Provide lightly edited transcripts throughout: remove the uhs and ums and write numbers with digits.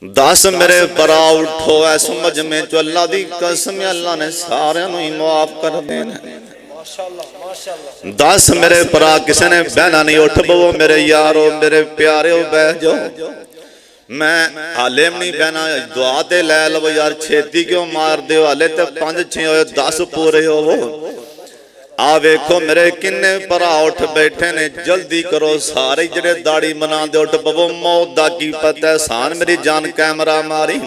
दस मेरे भरा उठो ऐ समझ में जो अल्लाह दी कसम अल्लाह ने सारे ही माफ कर देना। दस मेरे भरा किसी ने बहना नहीं, उठ बवो मेरे यारो मेरे प्यारे बह जाओ। मैं हाले भी नहीं बहना, दुआ ते लै लो यार, छेती क्यों मार दो, हाले तो 5-6 हो 10 पूरे होवो। आ वेखो मेरे किन्ने भरा उठ बैठे ने, जल्दी करो सारे जड़े दाड़ी बना दे उठ पवो, मौत दा की पता है सान मेरी जान। कैमरा मारी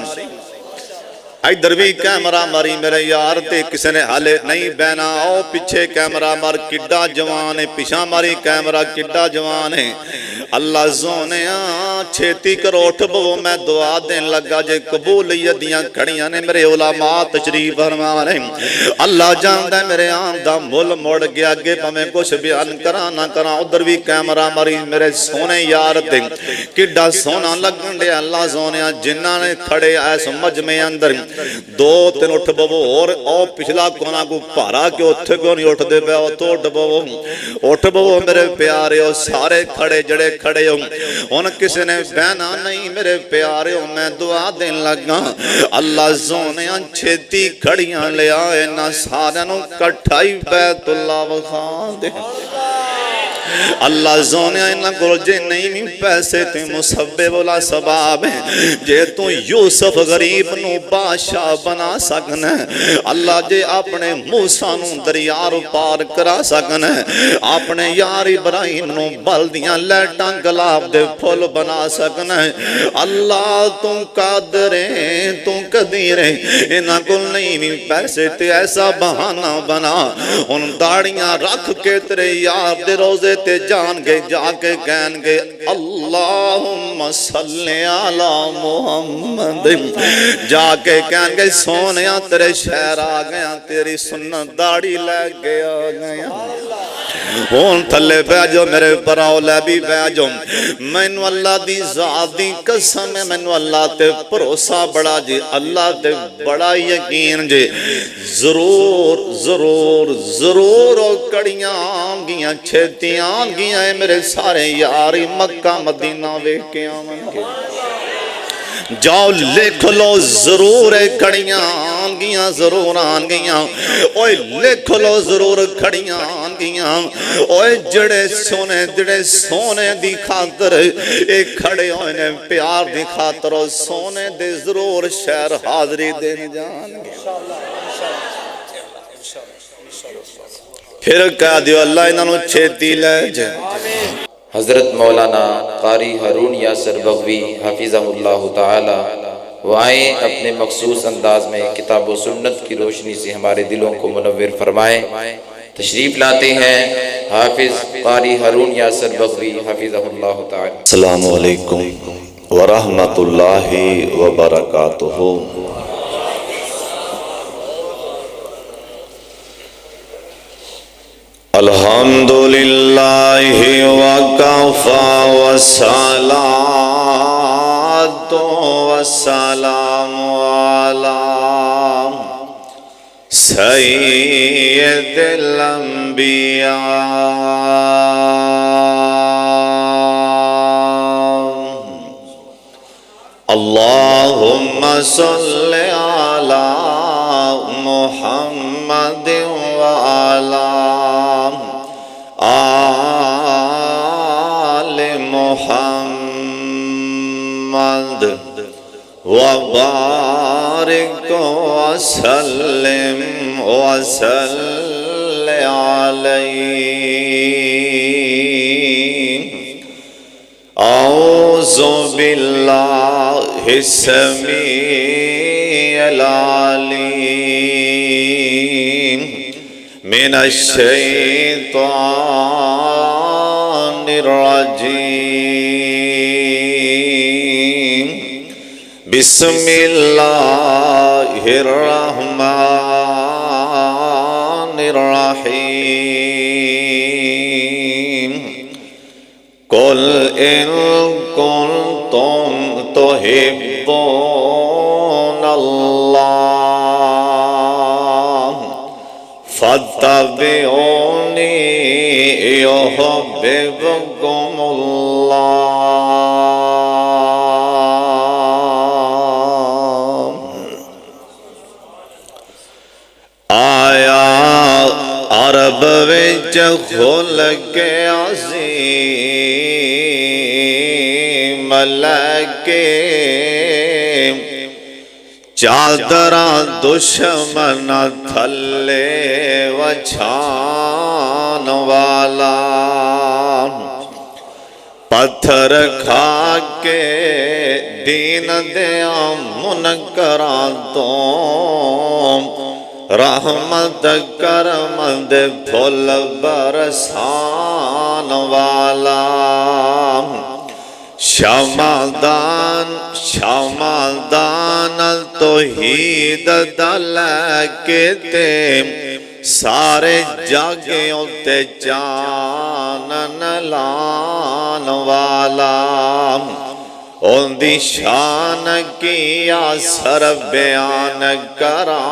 इधर भी कैमरा मारी मेरे यार, ते किसी ने हाले नहीं बहना, आओ पीछे कैमरा मार, किड्डा जवान है, पिछा मारी कैमरा किड्डा जवान है। अल्लाह सोने छेती करो उठ बवो, मैं दुआ देन लगा जे कबूलियत दियां खड़ियां ने मेरे उलामा तशरीफ फरमा रहे। अल्लाह जानदा मेरे आम दा मुल मुड़ गया, अगे भावें कुछ बयान करा ना करा, उधर भी कैमरा मारी मेरे सोने यार ते किड्डा सोना लगन दे। अल्लाह सोने जिन्ना ने खड़े ऐस मजमे अंदर 2-3 उठ बवो, और ओ पिछला कोना को भारा के उथे क्यों नहीं उठते पे, तो उठ बवो उठ बवो मेरे प्यारे हो, सारे खड़े जड़े खड़े हो। हुन किसी ने बहना नहीं मेरे प्यारे हो, मैं दुआ देन लगा। अल्लाह सोने छेती खड़ियां लिया इन्हां सारियां नूं कट्ठाई बैतुल्लाह विखा दे। अल्लाह सोने इन्हां कोल जे नहीं भी पैसे ते मुसब्बे वाला सबाब है, जे तू यूसुफ गरीब नू बादशाह बना सकना, अल्लाह जे अपने मूसा नू दरिया पार करा सकना, अपने यार इब्राहिम नू बल दियां लैटां गुलाब दे फुल बना सकना, अल्लाह तू कादर है तू कदीर है। इन्हां कोल नहीं भी पैसे ते ऐसा बहाना बना, हुन दाड़ियां रख के तेरे यार दे रोजे ते जान गए, जाके कहन गए अल्लाहुम्मा सल्ली अला मुहम्मद, जाके कहन गए सोने तेरे शहर आ गया, तेरी सुन्नत दाढ़ी लैके आ गया। हुन थले बह जाओ मेरे भराओ, लै भी बह जाओ। मैनू अल्लाह दी जात दी कसम है, मैनू अल्लाह ते भरोसा बड़ा जे, अल्लाह ते बड़ा यकीन जे, जरूर जरूर जरूर कड़ियां आंगियां छेतियां आंगियां मेरे सारे यार मक्का मदीना वेख के आवेंगे। जाओ लिख लो जरूर खड़ियां आंगियां जरूर आन गईयां, ओए लिख लो जरूर खड़ियां आन गईयां। ओए जड़े सोने दी खातर ये खड़े होए ने प्यार दी खातर, सोने दे जरूर शहर हाजरी देने जाएंगे। फिर कह दियो अल्लाह इन्हों छेती ले जाए। हज़रत मौलाना कारी हारून यासर बगवी हफिज़हुल्लाह ताला वो आए अपने मखसूस अंदाज में किताब व सुन्नत की रोशनी से हमारे दिलों को मुनव्विर फरमाए। तशरीफ़ लाते हैं हाफिज़ कारी हारून यासर बगवी हफिज़हुल्लाह ताला। अस्सलामु अलैकुम व रहमतुल्लाहि व बरकातुहू। अल्हम्दुलिल्लाहि व कफ़ा व सलातो व सलामु अला सय्यिदिल अंबिया। अल्लाहुम्मा सल्लि अला मुहम्मद व अला आले मुहम्मद व बारिक व सल्लिम व सल्लि अलैहि। औज़ु बिल्लाहि समीइल अलीम मिनश्शैतानिर रजीम। बिस्मिल्लाहिर रहमानिर रहीम। कुल इन कुंतुम तुहिब्बूनल्लाह फत्तबिऊनी युहिब्बुकुमुल्लाह। कलब विच खुल के अज़ीम लैके चादरा दुश्मन थले वछान वाला पत्थर खा के दीन दिया मुनकरा तो रहमत करम दे फुल बरसान वाला क्षमादान तौहीद दल के ते सारे जागे उते चानन लान वाला ओंदी शान की असर बयान करा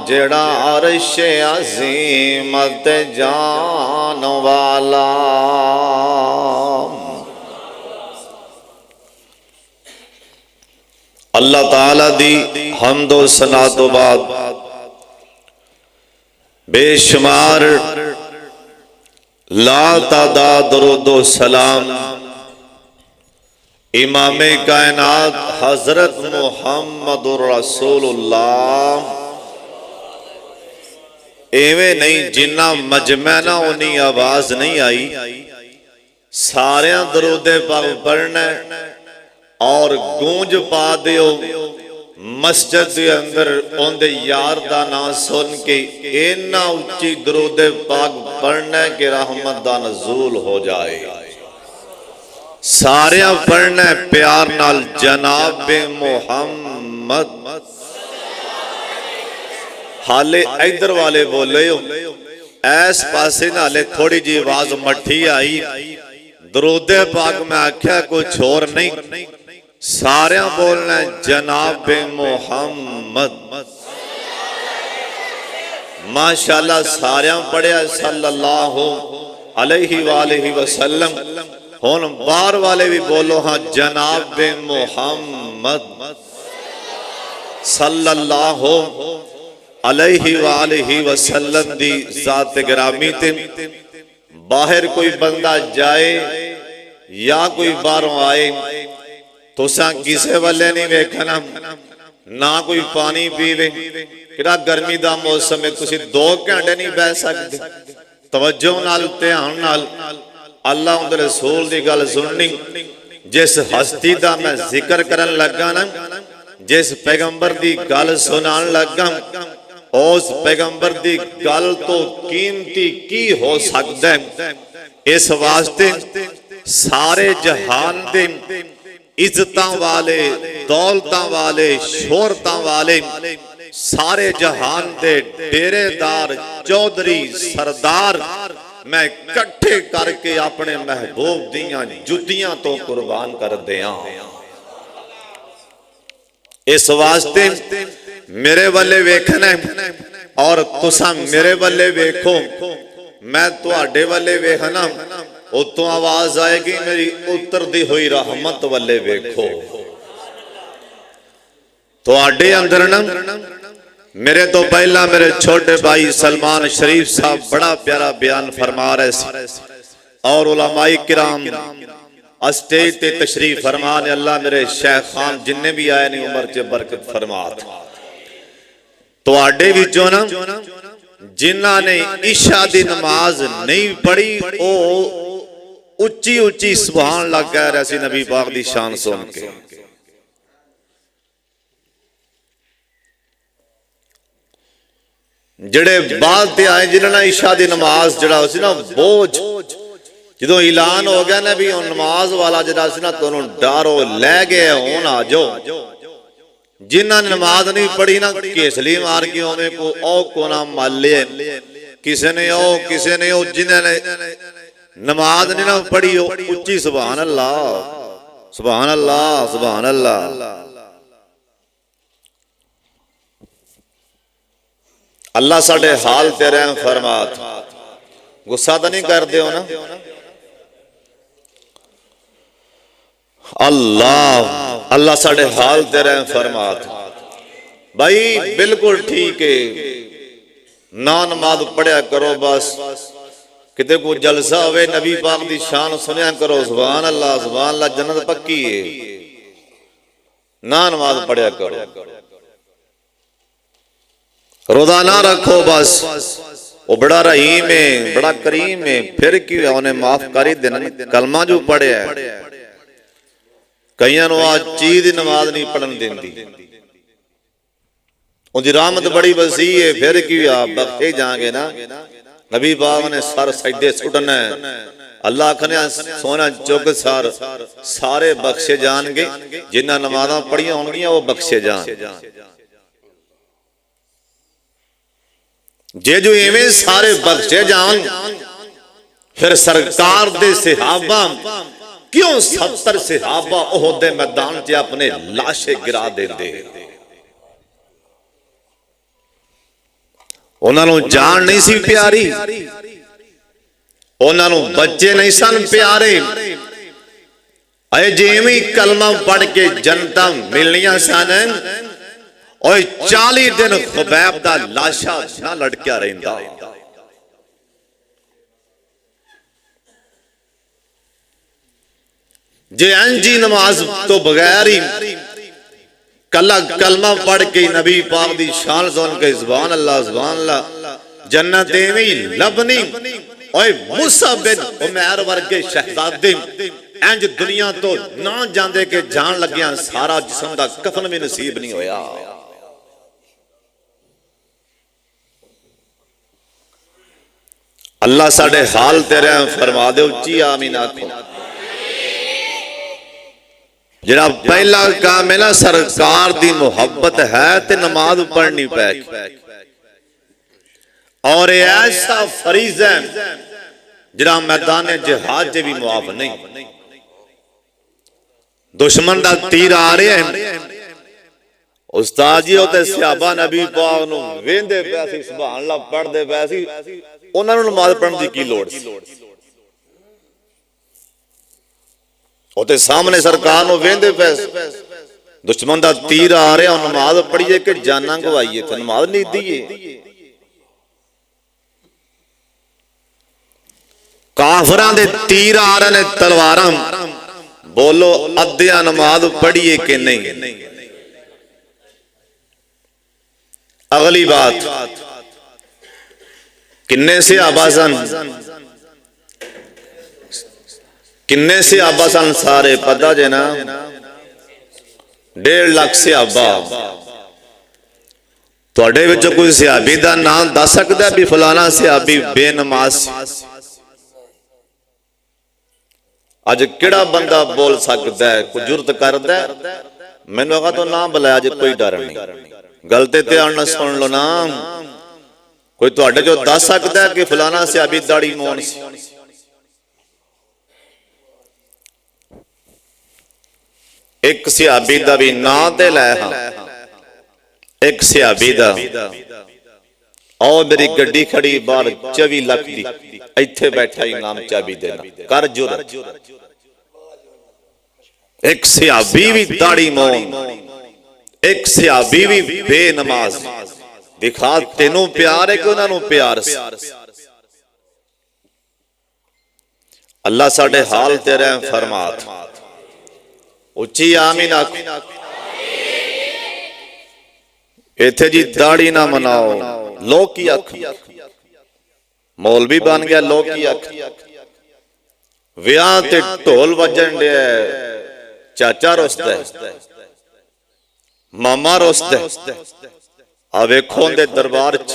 जड़ा अर्श अज़ीम ते जान वाला। अल्लाह ताला दी हम्दो सना तो बाद बेशुमार ला तादाद दरूदो सलाम इमामे कायनात हजरत मुहम्मदुर रसूलुल्लाह एवें नहीं जिन्ना मजमा ना उन्नी आवाज नहीं आई। सारे दरूदे पाक पढ़ना और गूंज पा दियो मस्जिद के अंदर उनके यार दा नाम सुन के इन्ना उच्ची दरूद पाक पढ़ना कि रहमत दा नज़ूल हो जाए। सारे पढ़ना प्यार नाल जनाब मुहम्मद। हाले इधर वाले बोले ऐस पासे नाले थोड़ी जी आवाज मठी आई दरूद पाक में आख्या कुछ और नहीं सारे बोलना जनाब मुहम्मद। माशाल्लाह सारे पढ़िया सल्लल्लाहु अलैहि वसल्लम। हुन बाहर वाले भी बोलो हाँ जनाब मुहम्मद सल्लल्लाहु अलैहि वसल्लम दी जात गिरामी ते बाहर कोई बंदा जाए या कोई बाहरों आए तुसा किसे वाले नहीं वेखना ना कोई पानी पीवे किड़ा गर्मी दा मौसम है तुसी 2 घंटे नहीं बह सकते। तवज्जो नाल ध्यान नाल अल्लाह उनके रसूल दी गल सुननी। जिस हस्ती दा मैं जिक्र करन लगा ना जिस पैगंबर दी गल सुनान लगा उस पैगंबर दी गल तो कीमती की हो सकता है। इस वास्ते सारे जहान दे इज्जतां वाले दौलतां वाले शोहरतां वाले सारे जहान दे डेरेदार चौधरी सरदार मैं इकट्ठे करके अपने महबूब दियां जुतियां तो कुर्बान कर दियां। इस वास्ते मेरे वाले वेखना और तुसा मेरे वाले वेखो मैं तुहाडे वाले वेखना उतों आवाज आएगी मेरी उतरदी हुई रहमत वाले वेखो। तुहाडे अंदर ना मेरे तो पहला मेरे छोटे भाई सलमान शरीफ साहब बड़ा प्यारा बयान फरमा रहे और उलमाए किराम स्टेज ते तशरीफ फरमा ने। अल्लाह मेरे शेख खान जिन्ने भी आए नहीं उम्र च बरकत फरमा। तुहाडे विचों ना जिन्हां ने इशा दी नमाज नहीं पढ़ी ओ उच्ची उच्ची सुभान अल्लाह कह रहे सी नबी पाक दी शान सुन के। जड़े बाद ते आए जिन्होंने इशा दी नमाज जड़ा सी ना बोझ जो ऐलान हो गया ना भी नमाज वाला जड़ा सी ना तुहानू डरो लै गए हुण आ जाओ। जिन्हां ने नमाज नहीं पढ़ी ना घेसली मार के ओवे को ओ को ना माले किसी ने ओ जिन्होंने नमाज नहीं ना पढ़ी उच्ची सुभान अल्लाह सुभान अल्लाह सुभान अल्लाह। अल्लाह साडे हाल ते रहम फरमात। गुस्सा तो नहीं करते हो ना। अल्लाह अल्लाह साडे हाल ते रहम फरमात। भाई बिल्कुल ठीक है ना नमाज पढ़िया करो बस किते को जलसा होवे नबी पाक दी शान सुनिया करो, सुभान अल्लाह, जन्नत पक्की है। ना नमाज पढ़िया करो, रोजाना रखो बस। वो बड़ा रहीम है, बड़ा करीम है, फिर क्यों उन्हें माफ कर ही देना। कलमा जो पढ़िया कईयां नूं आ चीज दी नमाज नहीं पढ़न देंदी, उनकी रहमत बड़ी वसी है, फिर क्यों आप बख्शे जाएंगे ना। नबी पाक ने सर सजदे सुटना है, अल्लाह आखने सोना चुग सर सारे बख्शे जाएंगे, जिन्हां नमाज़ां पढ़ियां होणगियां वो बख्शे जान। जे जो इवें सारे बख्शे जान, फिर सरकार दे सहाबा क्यों 70 सहाबा ओहद दे मैदान च अपने लाशे गिरा देंदे। उन्होंने जान नहीं सी प्यारी, उन्होंने बच्चे नहीं सन प्यारे। अरे जिवें कलमा पढ़ के जनता मिलनियां सन, और 40 दिन खुबैब दा लाशा ना लटकिया रहिंदा। जे अंजी नमाज तो बगैर ही कला कलमा पढ़ के नबी पाक दी शान सुन के सुभान अल्लाह जन्नत एवें लबनी। ओए मूसा बिन उमैर वर्गे शहजादे इंज दुनिया तो ना जांदे के जान लग्या सारा जिस्म दा कफन भी नसीब नहीं होया। अल्लाह साडे हाल तेरे फरमा दे, उच्ची आमीन आखो। जरा पहला काम है ना, सरकार दी मुहब्बत है ते नमाज पढ़नी पै। और ऐसा फरीज है जरा मैदान जिहाद च भी मुआफ नहीं। दुश्मन दा तीर आ रहा है, उस्ताद जी उते सहाबा नबी पाक नूं वेंदे पए सी, सुभान अल्लाह पढ़दे पए सी, उन्हां नूं नमाज पढ़न दी की लोड़ सी। उते सामने सरकार नूं वेंदे पे, दुश्मन दा तीर आ रहा, नमाज पढ़िए कि जाना गवाइए, तो नमाज नहीं दीए। काफरां दे तीर आ रहे ने तलवारां, बोलो अद्धिया नमाज पढ़िए कि नहीं। अगली बात, किन्ने से आबासन, किन्ने से आबा सन सारे पता जे ना, 1.5 लाख से आबा। तुहाडे विचों कोई सहाबी दा नाम दस सकदा है भी फलाना सहाबी बेनमाज सी? अज किहड़ा बंदा बोल सकदा है, कोई जुरत करदा है? मैनूं आखा तो ना बुलाया, अज कोई डर नहीं। गल ते ध्यान नाल सुन लो ना, कोई तुहाडे चों दस सकदा है कि फलाना सहाबी दाड़ी मोन सी? एक सहाबी दा भी ना ते लै, एक सहाबी दा आओ मेरी गड्डी खड़ी बाहर 24 लाख दी, इत्थे बैठा इनाम चाबी देना कर जुरत। एक सहाबी भी दाढ़ी मोम, एक सहाबी भी बेनमाज। दिखा तेनों प्यार है कि उन्हां नूं प्यार सी? अल्लाह साडे हाल तेरे फरमात, उच्ची आमीन आखो। इत्थे जी दाढ़ी ना मनाओ, लोग की आख, मौलवी बन गया लोग की आख। विआह ते ढोल वजन दे, चाचा रुसदा है, मामा रुसदा है। आ वेखो उहदे दरबार च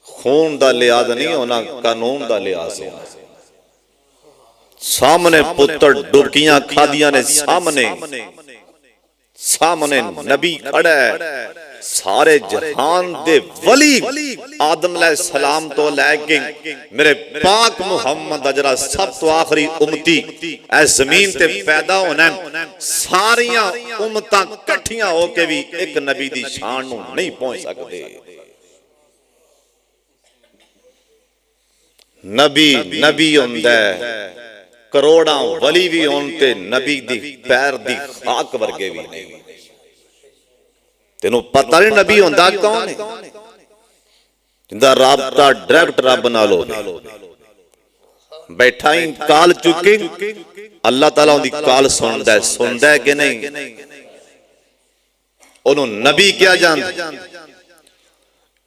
खून दा लिहाज नहीं होना, कानून दा लिहाज होना। सामने पुत्र डुबकियां खादियां ने, सामने सामने नबी खड़ा है। सारे जहान दे वली आदम अलैहिस्सलाम तो लैके मेरे पाक मुहम्मद अजरा सब तो आखिरी उम्मती इस जमीन ते पैदा होना, सारियां उम्मतां इकट्ठियां होके भी एक नबी दी शान नूं नहीं पहुंच सकदे। नबी नबी हुंदा है, करोड़ा वली भी होते नबी दी पैर दी खाक वर्गे भी नहीं। तेनों पता नहीं नबी होंदा कौन है? जिंदा राबता डायरेक्ट रब नाल होवे, बैठा ही काल चुके अल्लाह ताला उनकी काल सुनदा है कि नहीं उन्होंने नबी क्या जानता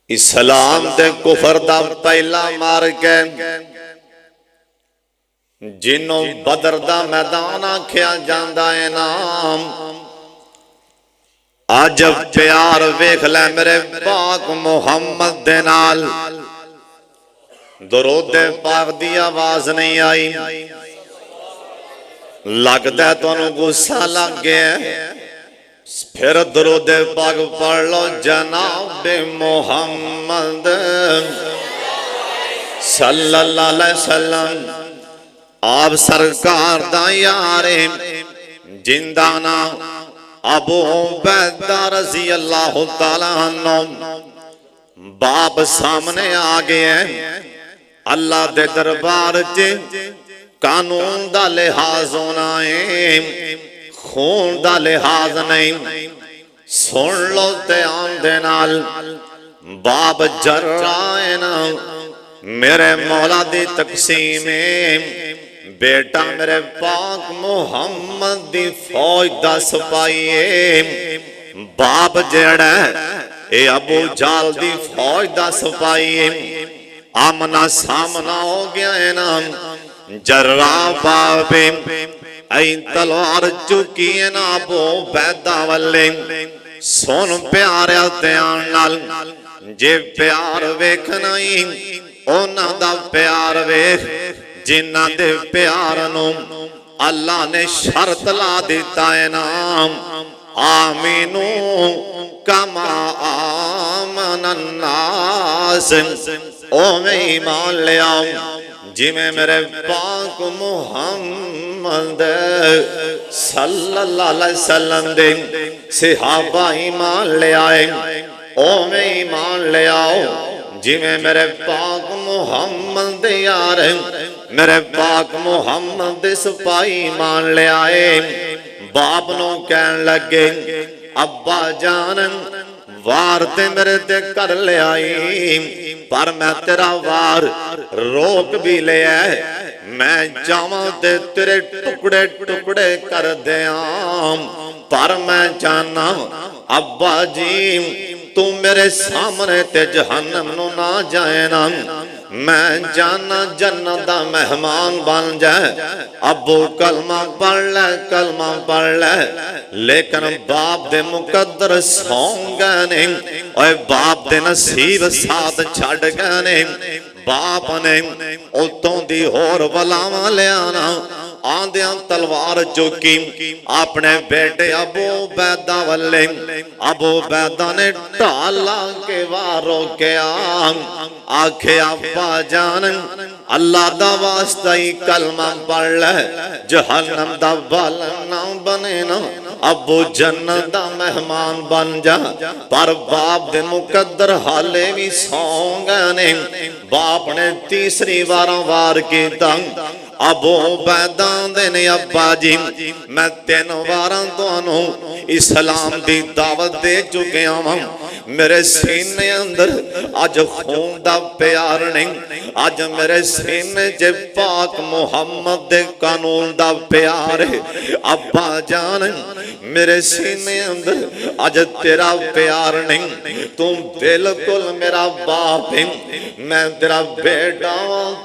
इस्लाम ते कुफर दा पहला मार के जिन्हों बदर दा मैदान आख्या जांदा है नाम आज प्यार वेख ले मेरे पाक मुहम्मद दे नाल दरूद पाक दी आवाज नहीं आई लगता तुहानू गुस्सा लग गया फिर दरूद पाक पढ़ लो जनाब मुहम्मद सल्लल्लाहु अलैहि वसल्लम आप सरकार दा यारे जिंदा ना अबू उबैदा रज़ी अल्लाह तआला अन्हु बाप सामने आ गए अल्लाह दे दरबार च कानून दा लिहाज होना है खून दा लिहाज नहीं सुन लो ध्यान दे नाल बाप जर्रा है ना मेरे मौला दी तकसीम बेटा मेरे पाक मुहम्मद दी फौज दा सिपाही है बाप जेड़ा ए अबू जाल दी फौज दा सिपाही है आमना सामना हो गया है ना जर्रा बाबे ऐ तलवार चुकी है ना अबू बैदा वाले सुन प्यारे ध्यान नाल जे प्यार वेखना ही ओना दा प्यार वेख जिन्ना दे प्यार नू अल्लाह ने शर्त ला दिता है नाम आमीनू कमा आमनन नास ओवे ईमान ले आओ जिमें मेरे पाक मुहम्मद सल्लल्लाहु अलैहि वसल्लम दे सहाबा ईमान ले आए ओवे ईमान ले आओ जिमें मेरे पाक मुहम्मद यार मेरे पाक मुहम्मद सिपाही मान ले आए बाप नो कहन लगे अब्बा जान वार ते मेरे ते कर ले आई पर मैं तेरा वार रोक भी लिया मैं जावां ते तेरे टुकड़े टुकड़े कर दियां पर मैं जाना अब्बा जी तू मेरे सामने ते जहन्नम नु ना जाए ना मैं जाना जन्नत दा मेहमान बन जाए अबू कलमा पढ़ ले लेकिन बाप दे मुकद्दर सौ गए ने ओए बाप दे नसीब साथ छड़ गए ने बाप ने उतों दी होर बलावा लियाना आंदियां तलवार चुकी अपने बेटे अबू बैदा वाले अबू बैदा ने ढाला के वारो के आखे अब्बा जान अल्लाह दा वास्ता ही कलमा पढ़ ले जहन्नम दा बाला ना बने ना अबू जन्नत दा मेहमान बन जा पर बाप दे मुकद्दर हाले भी सौ गए ने बाप ने तीसरी वार कीता अबू बैदा दे ने अब्बा जी मैं 3 बार तुहानू इस्लाम दी दावत दे चुकिया हां मेरे सीने अंदर अज खून दा प्यार नहीं अज मेरे सीने च पाक मुहम्मद दे कानून दा प्यार है अब्बा जान मेरे सीने अंदर अज तेरा प्यार नहीं तू बिल्कुल मेरा बाप है मैं तेरा बेटा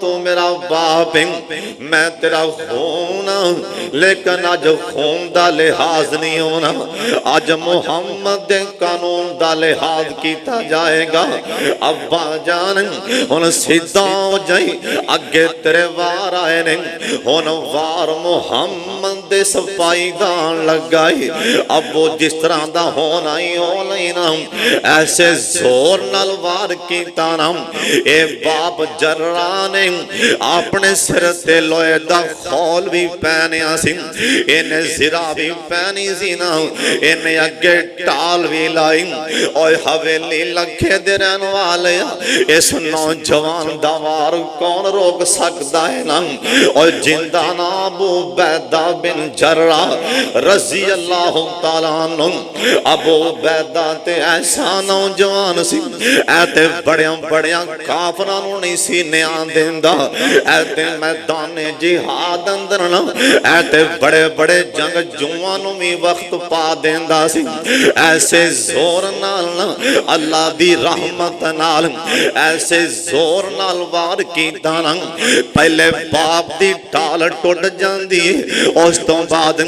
तू मेरा बाप है मैं तेरा खून लेकिन अज खून दा लिहाज नहीं होना अज मुहम्मद दे कानून दा लिहाज किया जाएगा अब्बा जान हुन सीधा हो जाई अगे तेरे वार आए ने हुन वार मुहम्मद दे सिपाही गान लगाई अब वो जिस तरह दा होना ही हो लेना ऐसे जोर नाल वार कीता ना ए बाप जर्रा ने अपने सिर ते लोहे दा खौल भी पहनिया सी इन्हें सिरा भी पहनी सी ना इन्हें अगे टाल भी लाई और हवेली लखे दे रहन वाले इस नौजवान दा वार कौन रोक सकता है ना और जिंदा ना अबू बैदा बिन बिन जर्रा रज़ी अल्लाह तआला अन्हु अबू बैदा ते ऐसा नौजवान सी ऐ ते बड़ियां बड़ियां काफरां नूं नहीं सी न्याय देंदा ऐ ते मैदाने जिहाद अंदर ना ऐ ते बड़े बड़े जंगजूआं नूं भी वक्त पा देंदा सी ऐसे जोर नाल ना अल्लाह दी रहमत नाल ऐसे जोर नाल वार कीता ना पहले बाप दी टाल टुट जांदी उस तो बाद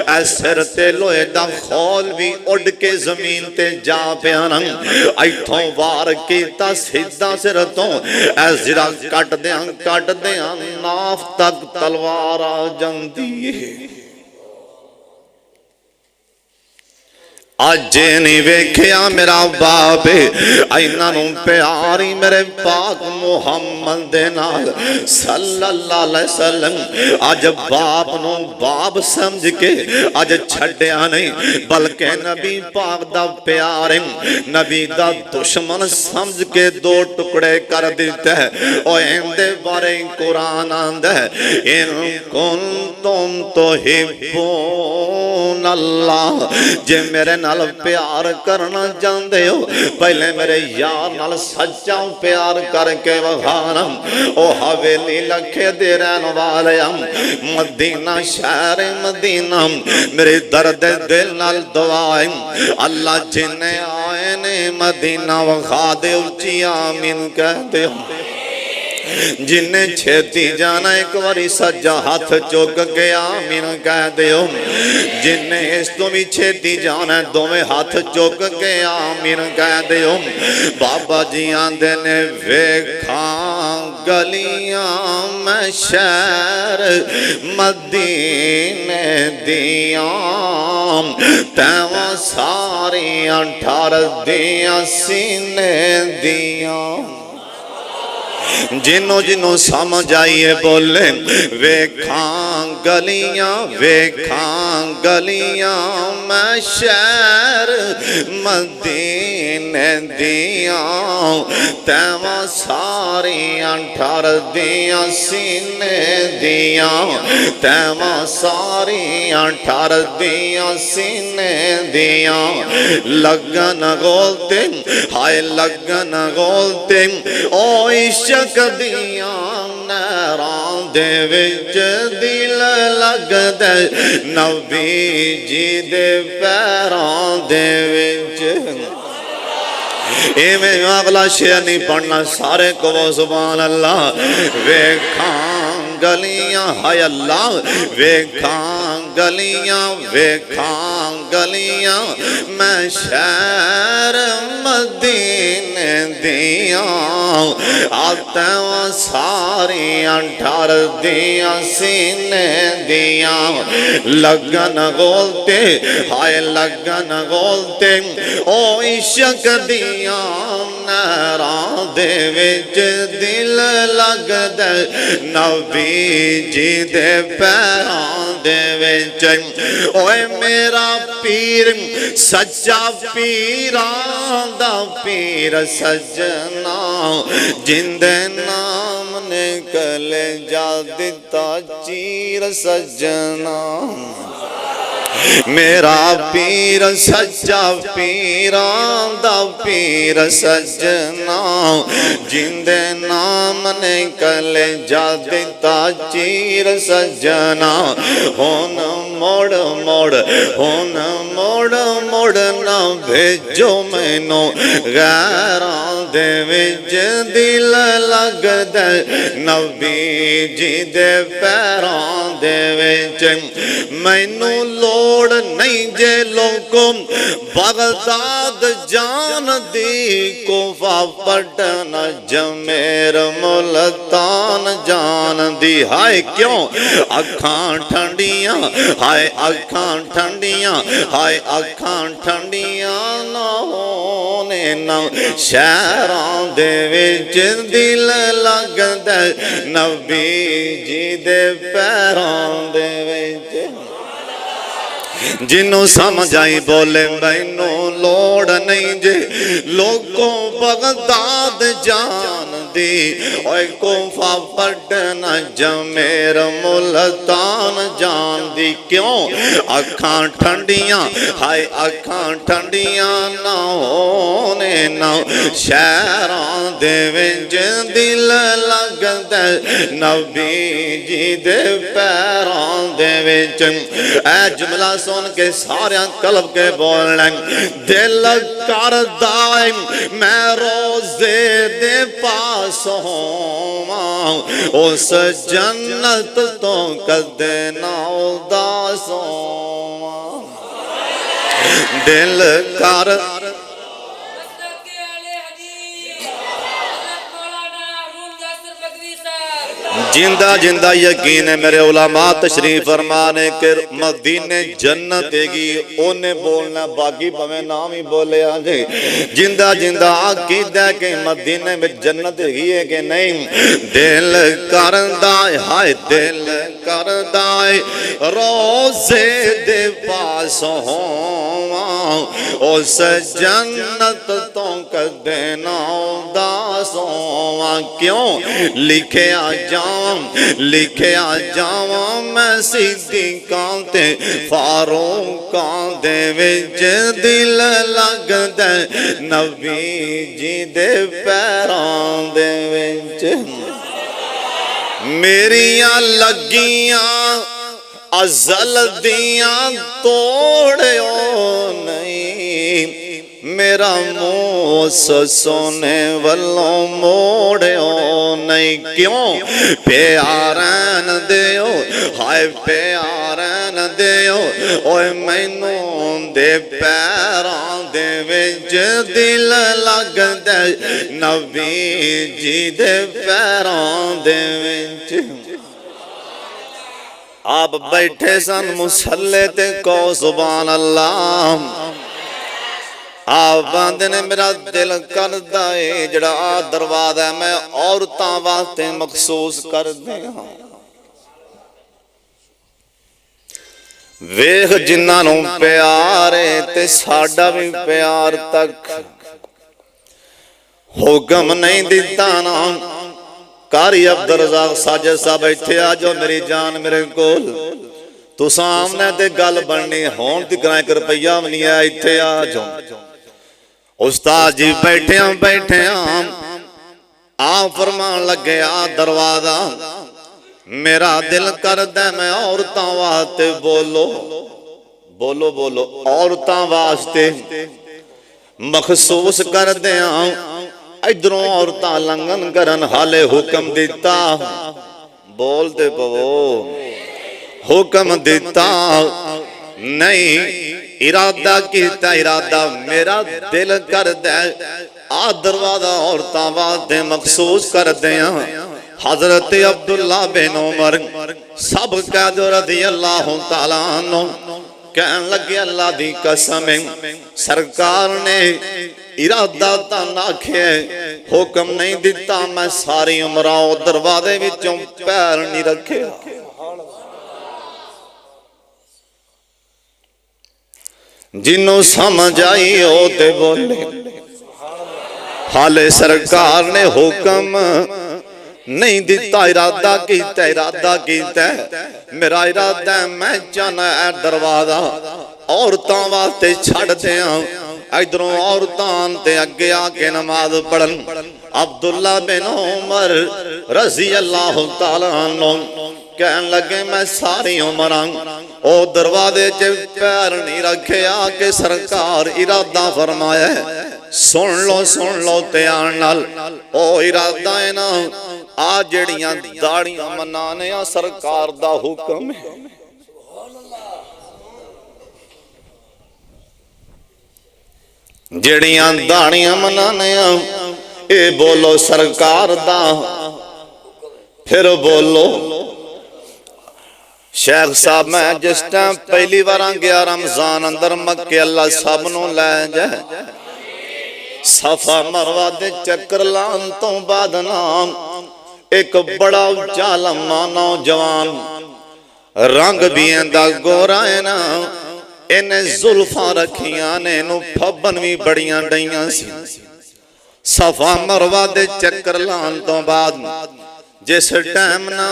ऐ सिर ते लोहे दा खौल भी उड़ के जमीन ते जा पिया ना इथों वार कीता सीधा सिर तो ऐ जिरा कट दियां नाफ तक तलवार आ जांदी है अज नहीं वेख्या मेरा बाप इन्हां नूं प्यारी मेरे पाक मुहम्मद दे नाल सल्लल्लाहु अलैहि वसल्लम अज बाप नूं बाप समझ के अज छड्या नहीं बल्कि नबी पाक दा प्यार नबी दा दुश्मन समझ के दो टुकड़े कर दिता है ओ इंदे बारे कुरान आंदा है इन कुंतुम तुहिब्बून अल्लाह जे मेरे नाल प्यार करना चाहते हो पहले मेरे यार नाल सच्चा प्यार करके वखाना ओ हवेली लखे दे रहने वाले मदीना शहर मदीना मेरे दर्द दिल नाल दुआएं अल्लाह जिन्ने आए ने मदीना वखा दे उच्ची आमीन कहते हो जिन्हें छेती जाना एक बारी सज्जा हाथ चुक के आमीन कह दियो जिन्हें इस तो भी छेती जाना दोवें हाथ चुक के आमीन कह दियो बाबा जी आंदे ने वेखा गलियां में शहर मदीने दियां तैवां सारियां ठर दियां सीने दियां जिन्हों जिन्हों समझ आइए बोले वेखां गलियां मैं शहर मदीने दियां तैवां सारियां ठर दियां सीने दियां तैवां सारियां ठर दियां सीने दियां लगन गोलते हाय लगन गोलते ओ इश्क कदियां नैरां दे विच दिल लगदा नबी जी दे पैरां दे विच इवें अगला शेर नहीं पढ़ना सारे को सुभान अल्लाह वेखां गलियां हाय अल्लाह वेखां गलियां मैं शहर मदीने दियां आते सारियां ठर दियां सीने दियां लगन गोलते हाय लगन गोलते ओ इश्क दियां नैरां दे विच दिल लगदा नबी जी दे पैरां दे विच ओए मेरा पीर सच्चा पीरां दा पीर सजना जिंदे नाम ने कले जा दिता चीर सजना मेरा पीर सच्चा पीरां दा पीर सजना जिंदे नाम ने कले जा दिता चीर सजना हुन मोड़ मोड़ ना भेजो मैनू गैरां दे विच दिल लगदा नबी जी दे पैरां दे विच मैनू लोड़ नहीं जे लोगों बगदाद जान दी कोफा पटन जमेर मुल्तान जान दी हाय क्यों अखां ठंडियां हाय अखां ठंडियां हाय अखां ठंडियां ना होने ना शहरां दे विच दिल लगदा नबी जी दे पैरां दे विच जिन्हों समझ आई बोले मैनू लोड़ नहीं जे लोगों बगदाद जान दी ओए कोफा पढ़ना जमेर मुल्तान जान दी क्यों अखां ठंडियां हाय अखां ठंडियां ना होने ना शहरां दे विच दिल लगदा नबी जी दे पैरां दे विच ऐ जुमला सुन के सारे कलब के बोलना दिल करदा मैं रोजे दे पास होवां उस जन्नत तो कदे ना उदास होवां दिल कर जिंदा जिंदा यकीन है मेरे उलमा तशरीफ फरमाने के मदीने जन्नत देगी ओने बोलना बाकी भवे नाम ही बोले आजे जिंदा जिंदा अकीदा के मदीने में जन्नत देगी है कि नहीं दिल करदा हाय दिल करदा रोजे दे पास होवां उस जन्नत तो कदे ना उदास होवां क्यों लिखे आ लिखे आ जावा मैं सिद्दीकां ते फारूकां दे विच दिल लगदा नबी जी दे पैरां दे विच मेरियां लगियां अज़ल दियां तोड़ियो नहीं मेरा मुँह सोने वालों मोड़ियो नहीं क्यों प्यारन दियो हाय प्यारन दियो ओए मैनू दे पैरां दे विच दिल लगदा नबी जी दे पैरां दे विच आप बैठे सन मुसल्ले ते को सुभान अल्लाह आप बंदे ने मेरा दिल करदा है जड़ा आ दरवाजा मैं औरतां वास्ते मखसूस कर दिया वेख जिन्हां नूं प्यार है ते साडा भी प्यार तक हुक्म नहीं दिता ना कारी अब्दुल रज़ाक साजिद साहब इत्थे आ जाओ मेरी जान मेरे कोल तू सामने ते गल बननी होण दी कराए कर रुपया भी नहीं है इत्थे आ जाओ उस्ताद जी बैठे आ फरमान लगे आ दरवाजा मेरा दिल करदा मैं औरतां वास्ते बोलो बोलो बोलो औरतां वास्ते मखसूस कर दिया इधरों औरतां लंघन करन हाले हुक्म दिता बोलते पवो हुक्म दिता नहीं इरादा कीता इरादा मेरा दिल करदा आ दरवाजा औरतां वास्ते मखसूस कर दिया हजरत अब्दुल्ला बिन उमर सब कह रदी अल्लाह तआला अन्हु कहन लगे अल्लाह दी कसम सरकार ने इरादा तां आखे हुक्म नहीं दिता मैं सारी उम्र दरवाजे विचों पैर नहीं रखे जिन्हों समझ आई हो ते बोले हाले सरकार ने हुक्म नहीं दिता इरादा कीता मेरा इरादा मैं चाहना है दरवाजा औरतां वास्ते छड़ दिया इधरों औरतां ते अगे आके नमाज पढ़न अब्दुल्ला बिन उमर रज़ी अल्लाह तआला अन्हु कहन लगे मैं सारी उम्र ओ दरवाजे च पैर नहीं रखे आके सरकार इरादा फरमाया सुन लो ध्यान नाल ओ इरादा है ना आ जड़ियां दाड़ियां मनाने आ सरकार दा हुक्म है जड़ियां दाड़ियां मनाने आ ए बोलो सरकार दा फिर बोलो शेख साहब मैं जिस टाइम पहली बार गया रमजान अंदर मक्के अल्लाह सब नूं लै जाए सफा मरवा दे चक्कर लान तो बाद नाम एक बड़ा उच्चा लम्मा नौजवान रंग भी इंदा गोरा है ना इन्हें जुल्फा रखियां ने इनू फब्बन भी बड़ियां डईयां सी सफा मरवा दे चक्कर लान तो बाद जिस टाइम ना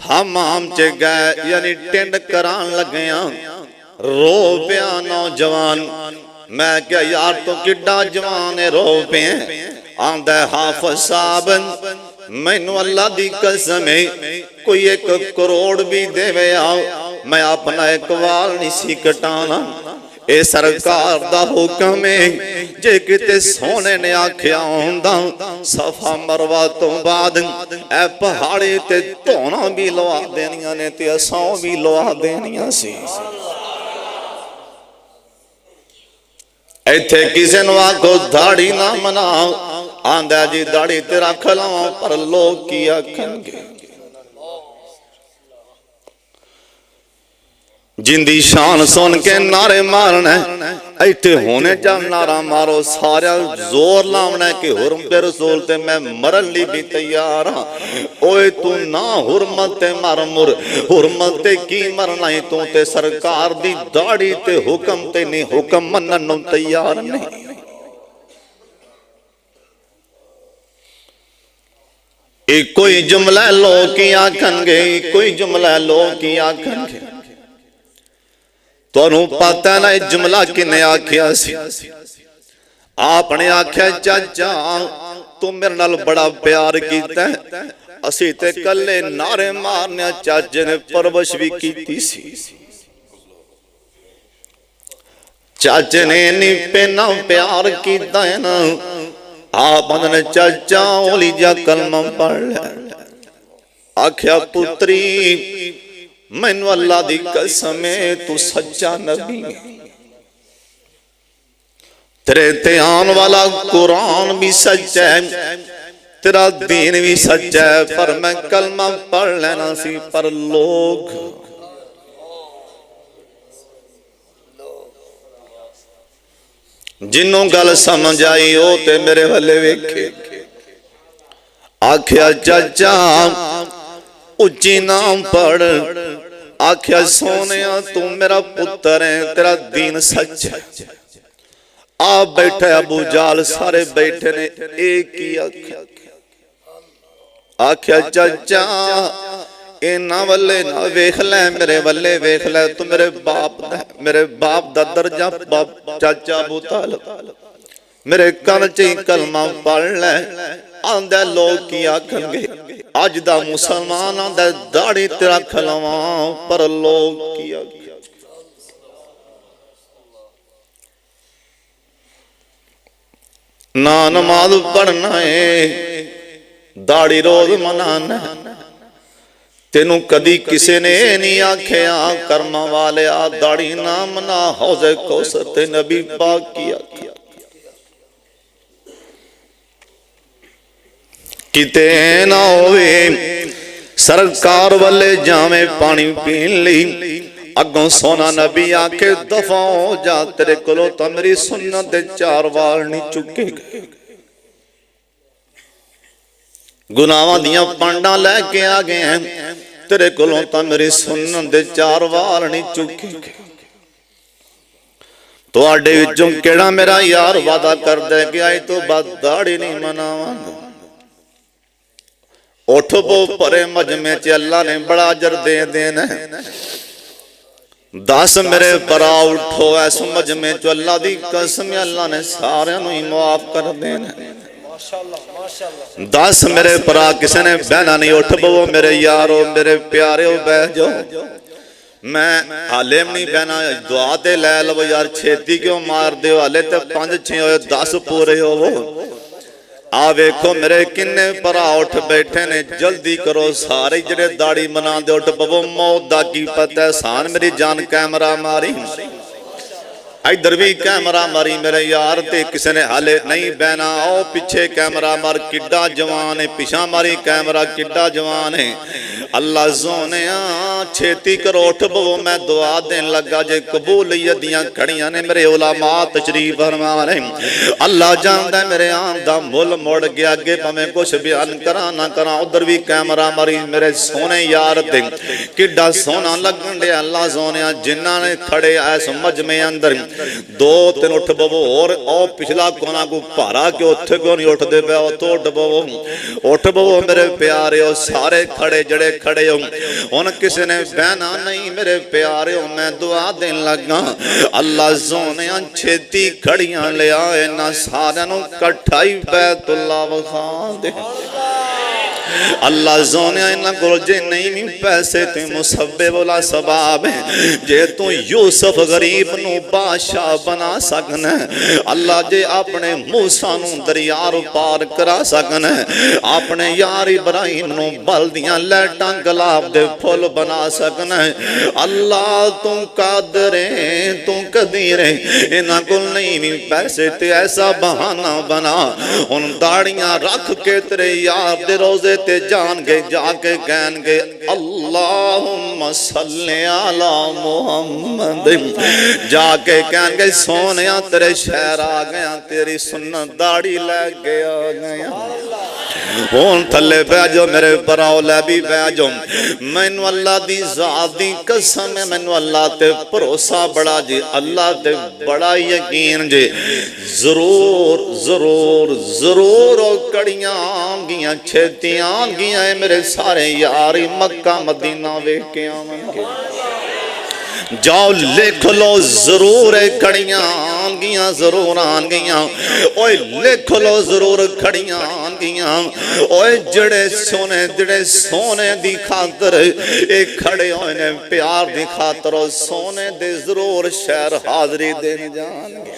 हमाम च गए यानी टिंड करान लगे रो पिया नौजवान। मैं क्या यार तो किड्डा जवान है रो पे आंदा हाफिज साहब मैनू अल्लाह दी कसम है कोई 1 करोड़ भी देवे आओ मैं अपना एक वाल नहीं सी कटाना। ए सरकार दा हुक्म है जे किते सोने ने आख्या होंदा सफा मरवा तो बाद ए पहाड़ी ते धोना भी लवा देनियां ने ते असां भी लवा देनियां सी। इत्थे किसे नू आखो दाढ़ी ना मनाओ आंदा जी दाढ़ी ते रख लावां पर लोग की आखणगे। जिंदी शान सुन के नारे मारना इत्थे होने जा नारा मारो सारा जोर लावना कि हुरमत रसूल ते मैं मरन ली भी तैयार हाँ। ओए तू ना हुरमत ते मर मुर हुरमत ते की मरना है तू ते सरकार दी दाढ़ी ते हुक्म ते नहीं हुक्म मनन नूं तैयार नहीं। कोई जुमला लोग की आखणगे कोई जुमला लोग की आखणगे। तुहानू पता ना जुमला किने आख्या सी? आपने आख्या चाचा तू मेरे नाल बड़ा प्यार कीता असी ते कल्ले नारे मारने चाचे ने परवश भी कीती सी। चाचे ने नी पेना प्यार कीता है ना आप ने चाचा ओली जा कलमा पढ़ लिया। आख्या पुत्री मैनू अल्लाह दी कसम है तू सच्चा नबी है तेरे ते आन वाला कुरान भी सच्चा है तेरा दीन भी सच्चा है पर मैं कलमा पढ़ लेना सी पर लोग जिन्हों गल समझ आई ओ ते मेरे वाले वेखे। आख्या चाचा उच्ची नाम पढ़। आख्या सोने तू मेरा पुत्र है तेरा दीन सच है। आप बैठे अबू जाल सारे बैठे ने एक ही आख्या। आख्या चाचा इना वाले ना वेख ले मेरे वाले वेख ले तू मेरे बाप दा दर्जा चाचा अबू तालिब मेरे कन च कलमा पढ़ ले। आंदा लोग की आखणगे अज दा मुसलमान आंदा दाढ़ी ते रख लवां पर लोग की आखणगे। ना नमाज पढ़ना है दाढ़ी रोज मनाना तेनू कदी किसे ने नहीं आख्या कर्मा वाले आ दाढ़ी ना मना हौज़े कौसर ते नबी पाक की आख्या। किते ना होवे सरकार वाले जावे पानी पीन ली अगों सोना नबी आके दफा हो जा तेरे कोलों तो मेरी सुन्नत दे 4 वाल नहीं चुके गए। गुनाहां दियां पांडा लैके आ गए हैं तेरे कोलों तो मेरी सुन्नत दे 4 वाल नहीं चुके गए। तुहाडे विचों केड़ा मेरा यार वादा करदा है कि अज तो बाद दाढ़ी नहीं मनावांगा। उठ पो परे मजमे च अल्लाह ने बड़ा अजर दे देना। 10 मेरे परा उठो इस मजमे च अल्लाह दी कसम अल्लाह ने सारे नूं ही माफ कर देना। 10 मेरे परा किसी ने बहना नहीं। उठ पवो मेरे यारो मेरे प्यारे बह जाओ। मैं हाले नहीं बहना दुआ ते लै लो यार छेती क्यों मार दो हाले तो 5-6 हो 10 पूरे होवो। आ वेखो मेरे किन्ने भरा उठ बैठे ने जल्दी करो सारे जेड़े दाढ़ी मना दे उठ पवो मौत दा की पता है सान मेरी जान कैमरा मारी इधर भी कैमरा मारी मेरे यार ते किसी ने हाले नहीं बहना आओ पीछे कैमरा मार किड्डा जवान है पिछा मारी कैमरा किड्डा जवान है। अल्लाह सोने छेती करो उठ बवो मैं दुआ देन लगा जे कबूलियत दियां घड़ियां ने मेरे उलमा तशरीफ फरमा रहे अल्लाह जानदा है मेरे आन दा मुल मुड़ गया अगे भावें कुछ बयान करा ना करा उधर भी कैमरा मारी मेरे सोने यार ते किड्डा सोना लगन दे अल्लाह सोने जिन्हां ने खड़े इस मजमे अंदर दो तीन उठ बवो और ओ पिछला कोना को भारा के उत्थे क्यों नहीं उठदे पे तो उठ बवो मेरे प्यारे हो सारे खड़े जड़े खड़े हो हुन किसी ने बहना नहीं मेरे प्यारे हो मैं दुआ देन लगा अल्लाह सोने छेती खड़ियां ले आए ना सारियां नूं कट्ठाई बैतुल्लाह वखा दे अल्लाह सोने इन्हां कोल जे नहीं भी पैसे ते मुसब्बे वाला सबाब है जे तू यूसुफ गरीब नूं बादशाह बना सकना अल्लाह जे अपने मूसा नूं दरिया पार करा सकना अपने यार इब्राहिम नूं बलदियां लैटां गुलाब दे फुल बना सकना अल्लाह तू कादर है तू कदीर है इन्हां कोल नहीं भी पैसे ते ऐसा बहाना बना हुन दाड़ियां रख के तेरे यार दे रोजे ते जान गए जाके कहन गए अल्लाहुम्मा सल्ली अला मुहम्मद जाके कहन गए सोने तेरे शहर आ गया तेरी सुन्नत दाढ़ी लेके आ गया हुन थले बह जाओ मेरे भराओ लै भी बह जाओ मैनू अल्लाह दी जात दी कसम है मैनू अल्लाह ते भरोसा बड़ा जी अल्लाह ते बड़ा यकीन जे जरूर जरूर जरूर कड़ियां आंगियां छेतियां आंगियां मेरे सारे यार मक्का मदीना वेख के आवेंगे जाओ लिख लो जरूर खड़ियां आनगियां जरूर आनगियां ओए लिख लो जरूर खड़ियां आनगियां ओए जड़े सोने दी खातर ए खड़े होए ने प्यार दी खातर सोने दे जरूर शहर हाजरी देने जाणगे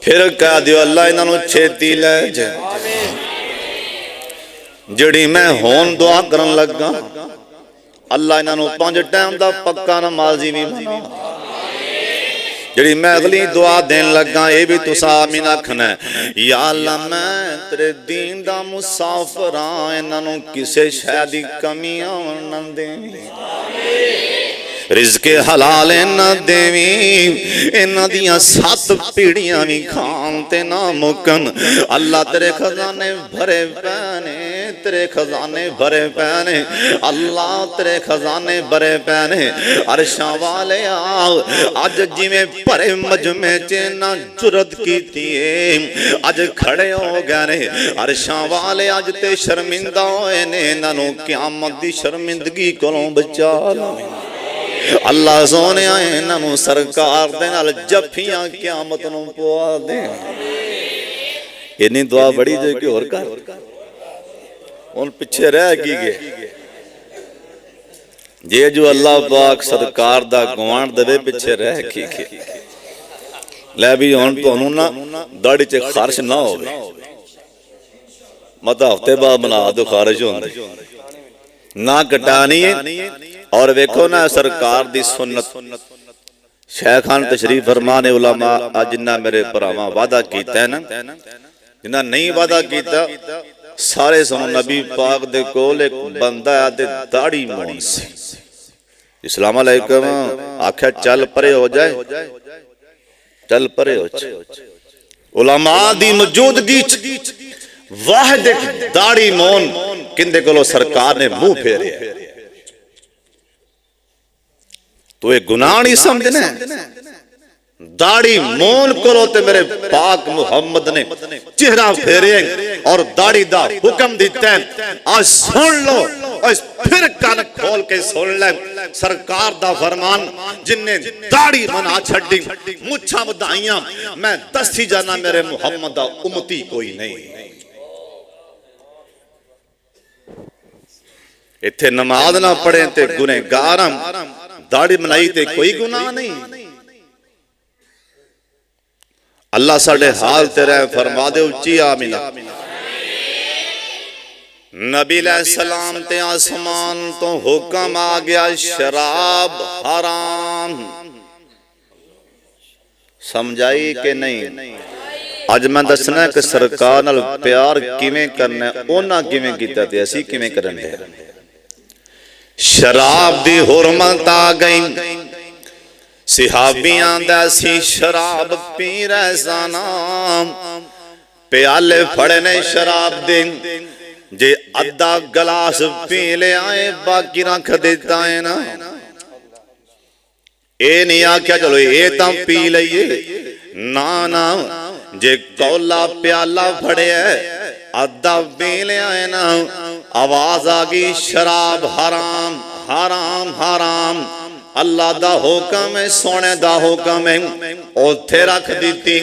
फिर कह दियो अल्लाह इन्हां नूं छेती ले जा जड़ी मैं होन दुआ करन लगा अल्लाह इन्हां नूं 5 टाइम दा पक्का नमाजी भी बना जड़ी मैं अगली दुआ देन लगा ये भी तुसा आमीन आखना या अल्लाह मैं तेरे दीन दा मुसाफिर हां इन्हां नूं किसे शै दी कमी आवन ना देवी रिज़्क़े हलाल ना देवी इन्हां दियां 7 पीढ़ियां भी खान ते ना मुकन अल्लाह तेरे खजाने भरे पैने तेरे खजाने भरे पैने अल्लाह तेरे खजाने भरे पैने अरशां वाले अज जिवें भरे मजमे च ना जुरत कीती है अज खड़े हो गए ने अरशां वाले अज ते शर्मिंदा होए ने इन्हां नूं क़यामत दी शर्मिंदगी कोलों बचा लवे अल्लाह सोने इन्हों सरकार दे नाल जफियां क़यामत नूं पवा दे इन्नी दुआ बड़ी जो कि होर कर हुण पिछे रह की गए जे जो अल्लाह पाक सरकार दा गवाण देवे पिछे रह की गए लै भी हुण तुहानूं ना दाढ़ी च खारिश ना होवे मत हफ्ते बाद बना दो खारिश होंदी ना कटानी है और वेखो ना सरकार दी सुन्नत शेखान तशरीफ फरमाने उलमा जिन्ना मेरे भरावां वादा कीता है ना जिन्ना नहीं वादा कीता सारे सुनो नबी पाक दे कोल एक बंदा है ते दाढ़ी मोन सी अस्सलाम वालेकुम आख्या चल परे हो जाए चल परे हो जाए उलमा दी मौजूदगी वाहिद एक दाढ़ी मोन किंदे कोलो सरकार ने मुंह फेरे तो ये गुनाह नहीं समझना दाढ़ी मोन करो ते मेरे पाक मुहम्मद ने चेहरा फेरे और दाढ़ी दा हुक्म दिता है आज सुन लो और फिर कान खोल के सुन ले सरकार दा फरमान जिन्ने दाढ़ी बना छड़ी मुछां वधाइयां मैं दसी जाना मेरे मुहम्मद दा उम्मती कोई नहीं इत्थे नमाज ना पढ़े ते गुनहगार दाढ़ी बनाई ते कोई गुनाह नहीं अल्लाह साडे हाल तेरा फरमा दे उच्ची आमीन नबी अलैहिस्सलाम ते आसमान तो हुक्म आ गया शराब हराम समझाई के नहीं ਅੱਜ ਮੈਂ ਦੱਸਣਾ ਕਿ ਸਰਕਾਰ ਨਾਲ ਪਿਆਰ ਕਿਵੇਂ ਕਰਨਾ, ਉਹਨਾਂ ਕਿਵੇਂ ਕੀਤਾ ਤੇ ਅਸੀਂ ਕਿਵੇਂ ਕਰਨ ਦੇ। ਸ਼ਰਾਬ ਦੀ ਹੁਰਮਤ ਆ ਗਈ, ਸਿਹਾਬੀਆਂ ਦਾ ਸੀ ਸ਼ਰਾਬ ਪੀ ਰਹੇ ਸਨ, ਪਿਆਲੇ ਫੜੇ ਨੇ ਸ਼ਰਾਬ ਦੇ, ਜੇ ਅੱਧਾ ਗਲਾਸ ਪੀ ਲਿਆ ਏ ਬਾਕੀ ਰੱਖ ਦਿੱਤਾ ਏ ਨਾ। ਇਹ ਨਹੀਂ ਆਖਿਆ ਚਲੋ ਇਹ ਤਾਂ ਪੀ ਲਈਏ, ਨਾ ਨਾ, ਜੇ ਕੌਲਾ ਪਿਆਲਾ ਫੜਿਆ ਅੱਧਾ ਪੀ ਲਿਆ ਏ ਨਾ, ਆਵਾਜ਼ ਆ ਗਈ ਸ਼ਰਾਬ ਹਰਾਮ ਹਰਾਮ ਹਰਾਮ। अल्लाह दा हुक्म है, सोने दा हुक्म है, उत्थे रख दी।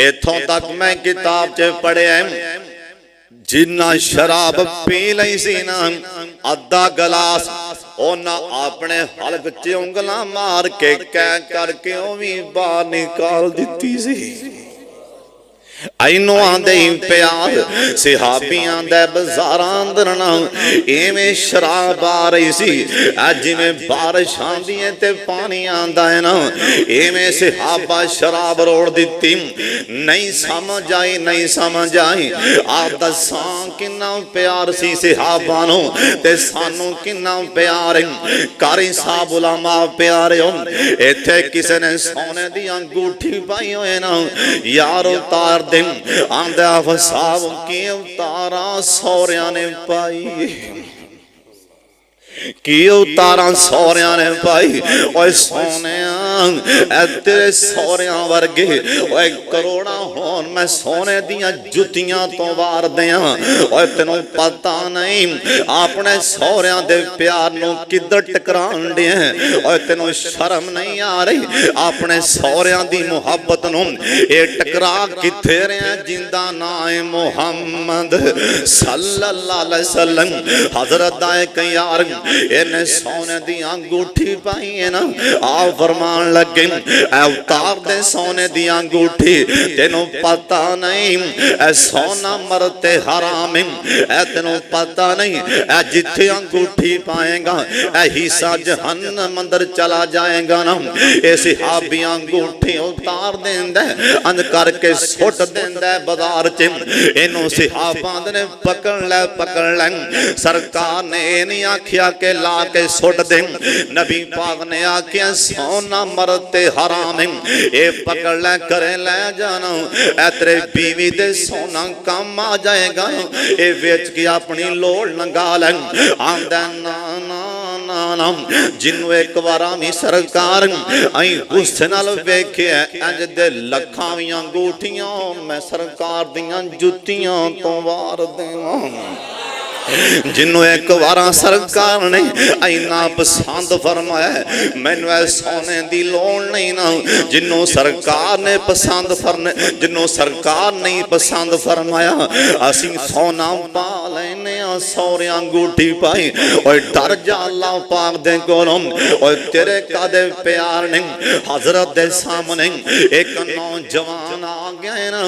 इथों तक मैं किताब च पढ़िया जिन्ना शराब पी लई सी ना अद्धा गिलास ओना अपने हलक च उंगलां मार के कह करके ओ भी बाहर निकाल दिती सी। ऐनों आंदे प्यार सिहाबियां दे बाजारां अंदर ना इवें शराब आ रही सी, जिवें बारिश आंदी है ते पानी आंदा है ना, इवें सिहाबा शराब रोड़ दिती। नहीं समझ आई, नहीं समझ आई। आप दसां किन्ना प्यार सी सिहाबा नूं ते सानू किन्ना प्यार है। कारी साहब उलमा प्यारे हो, इत्थे किसी ने सोने दी अंगूठी पाई होए ना, यार उतार दिन आंदा फसाब की उतारा सौरिया ने पाई, की उतारा सौरिया ने पाई। ओए सोने तेरे सौरिया वर्गे ओए करोड़ा होन, मैं सोने दियां जुतियां तो वार दियां। ओए तेनों पता नहीं अपने सौरिया दे प्यार नूं किधर टकराण दे। ओए तेनों शर्म नहीं आ रही अपने सौरिया दी मुहब्बत नूं ए टकरा किथे रहा, जिंदा ना है मुहम्मद सल्लल्लाहु अलैहि वसल्लम। हजरत दा एक यार इन्हें सोने दी अंगूठी पाई है ना, आ फरमान लगे उतार दे सोने दी अंगूठी, तेनों पता नहीं ए सोना मरते हराम है, तेनों पता नहीं ए जिथे अंगूठी पाएगा ए हिस्सा जहन्नम अंदर चला जाएगा ना। ए सिहाबी अंगूठी उतार देंदा अंज करके सुट देंदा बाजार च। इनू सिहाबा ने पकड़ ले सरकार ने नहीं आखिया के ला के सुट दे, नबी पाक ने आखिया सोना मरते हराम है, ए पकड़ ले करे ले जाना, ए तेरे बीवी दे सोना काम आ जाएगा, ए बेच के अपनी लोड़ लंघा ले। आंदा ना ना ना ना, जिन्नू एक बार भी सरकार आई गुस्से नाल वेखे इंज दे लखां वी अंगूठियां मैं सरकार दियां जुतियां तो वार देवां। जिन्हों एक बार सरकार ने इन्ना पसंद फरमाया, मैनू सोने की लोड़ नहीं ना। जिन्हों सरकार ने पसंद फरने, जिन्हों सरकार नहीं पसंद फरमाया, असी सोना पा लेने सौरे अंगूठी पाई। और डर जा अल्लाह पाक दे कोलों, और तेरे कादे प्यार नहीं। हजरत दे सामने एक नौजवान आ गया ना,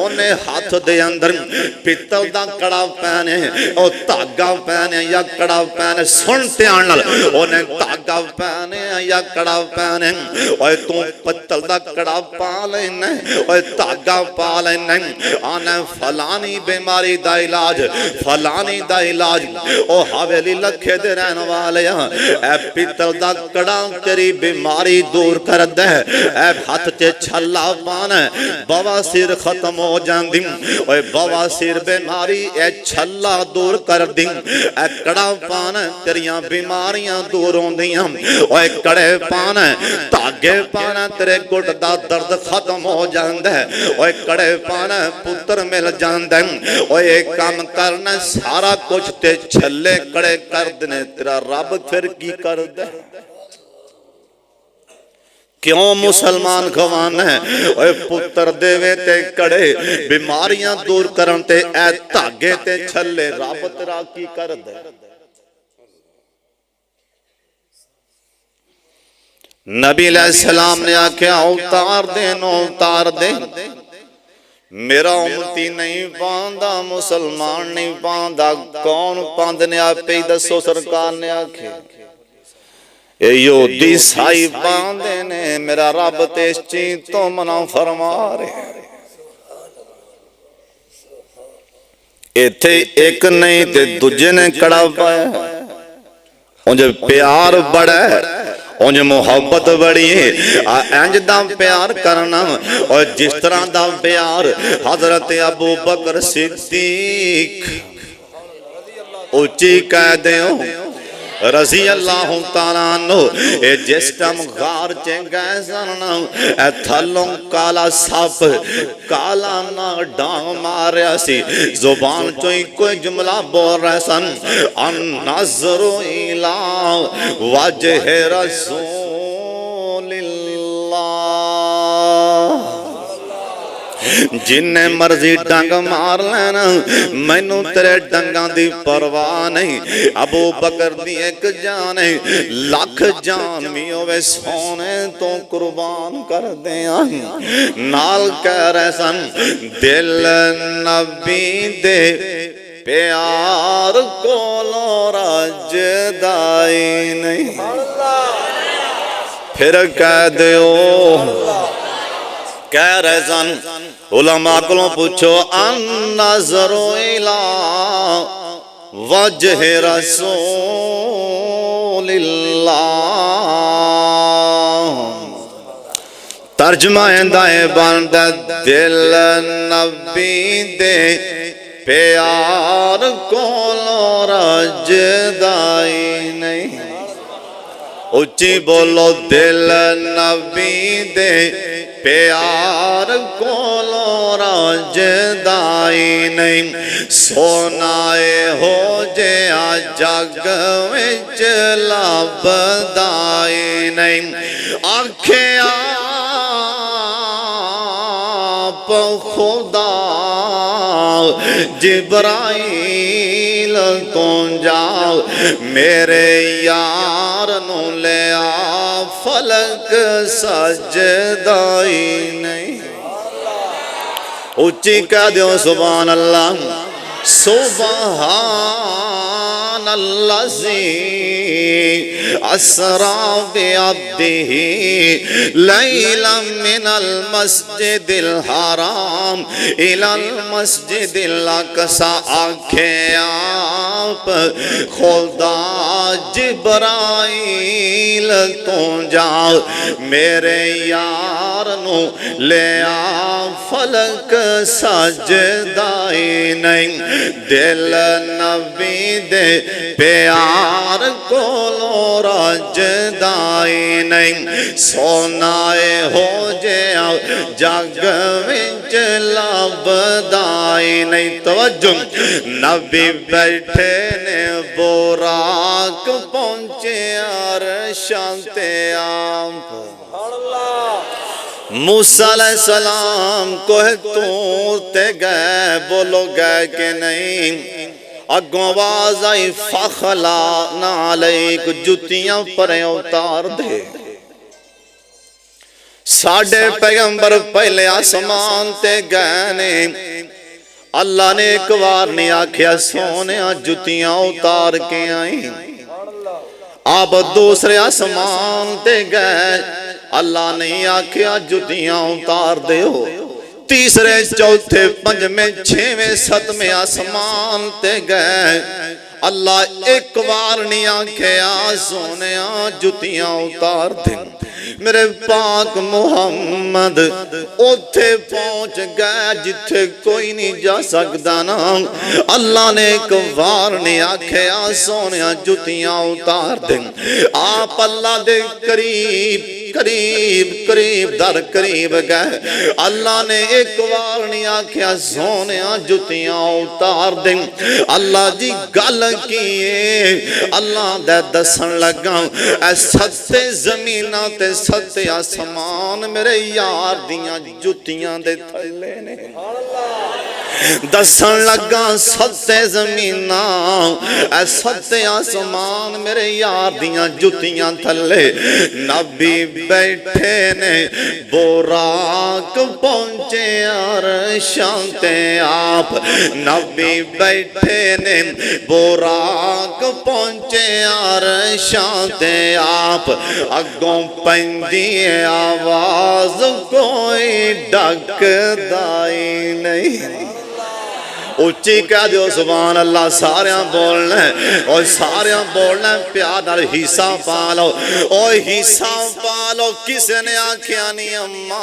उन्हें हाथ दे अंदर पित्तल दा कड़ा पहने, और धागा पहने या कड़ा पहने, सुन ध्यान नाल, उन्हें धागा पहने या कड़ा पहने। ओए तू पत्तल दा कड़ा पा लेना, ओए धागा पा लेना, आने फलानी बीमारी दा इलाज, फलानी दा इलाज। ओ हवेली लखे दे रहने वाले ए पित्तल दा कड़ा तेरी बीमारी दूर कर दे। ए हाथ च छल्ला पाना, बवासीर खत्म हो जांदी। ओए बवासीर बीमारी ए छल्ला दूर कर दी। ए कड़ा पाना तेरिया बीमारियां दूर होंदियां। ओए कड़े पाना, धागे पाना, तेरे गुट दा दर्द खत्म हो जांदा है। ओए कड़े पाना, पुत्र मिल जांदा है। ओए एक काम करना, सारा कुछ ते छल्ले कड़े कर देने, तेरा रब फिर की करदा? क्यों मुसलमान खवान है? ओए पुत्र देवे ते कड़े, बीमारियां दूर करन ते ए धागे ते छल्ले, रब तेरा की करदा? नबी अलैहिस्सलाम ने आख्या उतार दे, नो उतार दे। मेरा उम्मती नहीं पांदा, मुसलमान नहीं पांदा, कौन पांदने आपे ही दसो। सरकार ने आखे यहूदी ईसाई पांदे ने, मेरा रब ते इस चीज तो मना फरमा रहे। इत्थे एक नहीं ते दूजे ने कड़ा पाया। उंज प्यार बड़ा है, उंज मुहब्बत बड़ी है। इंज दा प्यार करना और जिस तरह दा प्यार हजरत अबू बकर सिद्दीक उच्ची कह देओ रज़ी अल्लाह तआला अन्हु। ए जिस टाइम गार च गए सन ए थलों काला सप काला ना डांग मारिया सी, जुबान चों कोई जुमला बोल रहे सन, अन नज़रु इला वजह रसूलिल्लाह। जिन्ने मर्जी डंग मार लेना, मैनू तेरे डंगा दी परवाह नहीं। अबू बकर दी एक जान है, लख जान भी होवे सोने तो कुर्बान कर दिया। नाल कह रहे सन दिल नबी दे प्यार कोलो रजदाई नहीं। फिर कह दो कह रहे सन उलमा को पूछो, अन नज़रो इला वजह रसूलिल्लाह। तर्जमा इंदा है बनदा दिल नबी दे प्यार कोलो रजदाई नहीं। उच्ची बोलो दिल नबी दे प्यार कोलो रजदाई नहीं। सोनाए हो जे जग विच लभदाई नहीं। आखे आप खुदा जिब्राइल तो जाओ, मेरे यार नू ले आ फलक सजदाई नहीं। उच्ची कह दो सुभान अल्लाह। सुभान अल्लाज़ी अस्रा बिअब्दिही लैलन मिनल मस्जिदिल हराम इलल मस्जिदिल अक़सा। आखे आप खुदा जिब्राइल तो जाओ, मेरे यार नू ले आ फलक सजदाई नहीं। दिल नबी दे प्यार कोलो रजदाई नहीं। सोनाए हो जे जग विच लभदाई नहीं। तवज्जो नबी बैठे ने बोराक पहुंचे अरशां ते आप। मूसा अलैहिस्सलाम कोह तूर ते गए, बोलो गए के नहीं। अगों आवाज आई फखला नालैक, जुतियां परे उतार दे। साडे पैगंबर पहले आसमान ते गए ने, अल्लाह ने एक बार नहीं आख्या सोने जुतियां उतार के आई। आप दूसरे आसमान ते गए, अल्लाह नहीं आख्या जुतियां उतार दो। तीसरे चौथे पंजवें छेवें सतवें आसमान ते गए, अल्लाह एक बार नहीं आख्या सोने जुतियां उतार दे। मेरे पाक मुहम्मद उथे पहुंच गए जिथे कोई नहीं जा सकता ना। अल्लाह ने एक बार नहीं आख्या सोने जुतियां उतार दे। आप अल्लाह दे करीब करीब करीब दर करीब गए, अल्लाह ने एक बार नहीं आख्या सोने जुतियां उतार दे। अल्लाह जी गल की अल्लाह दे दसन लगा, सत्ते जमीना ते सत्ते आसमान मेरे यार दियां जुतियां दे थल्ले ने। दसन लगा सत्ते जमीना सत्ते आसमान मेरे यार दियां जुतियां थल्ले। नबी बैठे ने बोराक पहुंचे अरशां ते आप। नबी बैठे ने बोराक पहुंचे अरशां ते आप। अगों पैंदी आवाज कोई डकदा ही नहीं। उच्ची कह दो सुभान अल्लाह। सारिया बोलना और सारिया बोलना प्यार नाल हिस्सा पा लो और हिस्सा पा लो। किसी ने आख्या नहीं अम्मा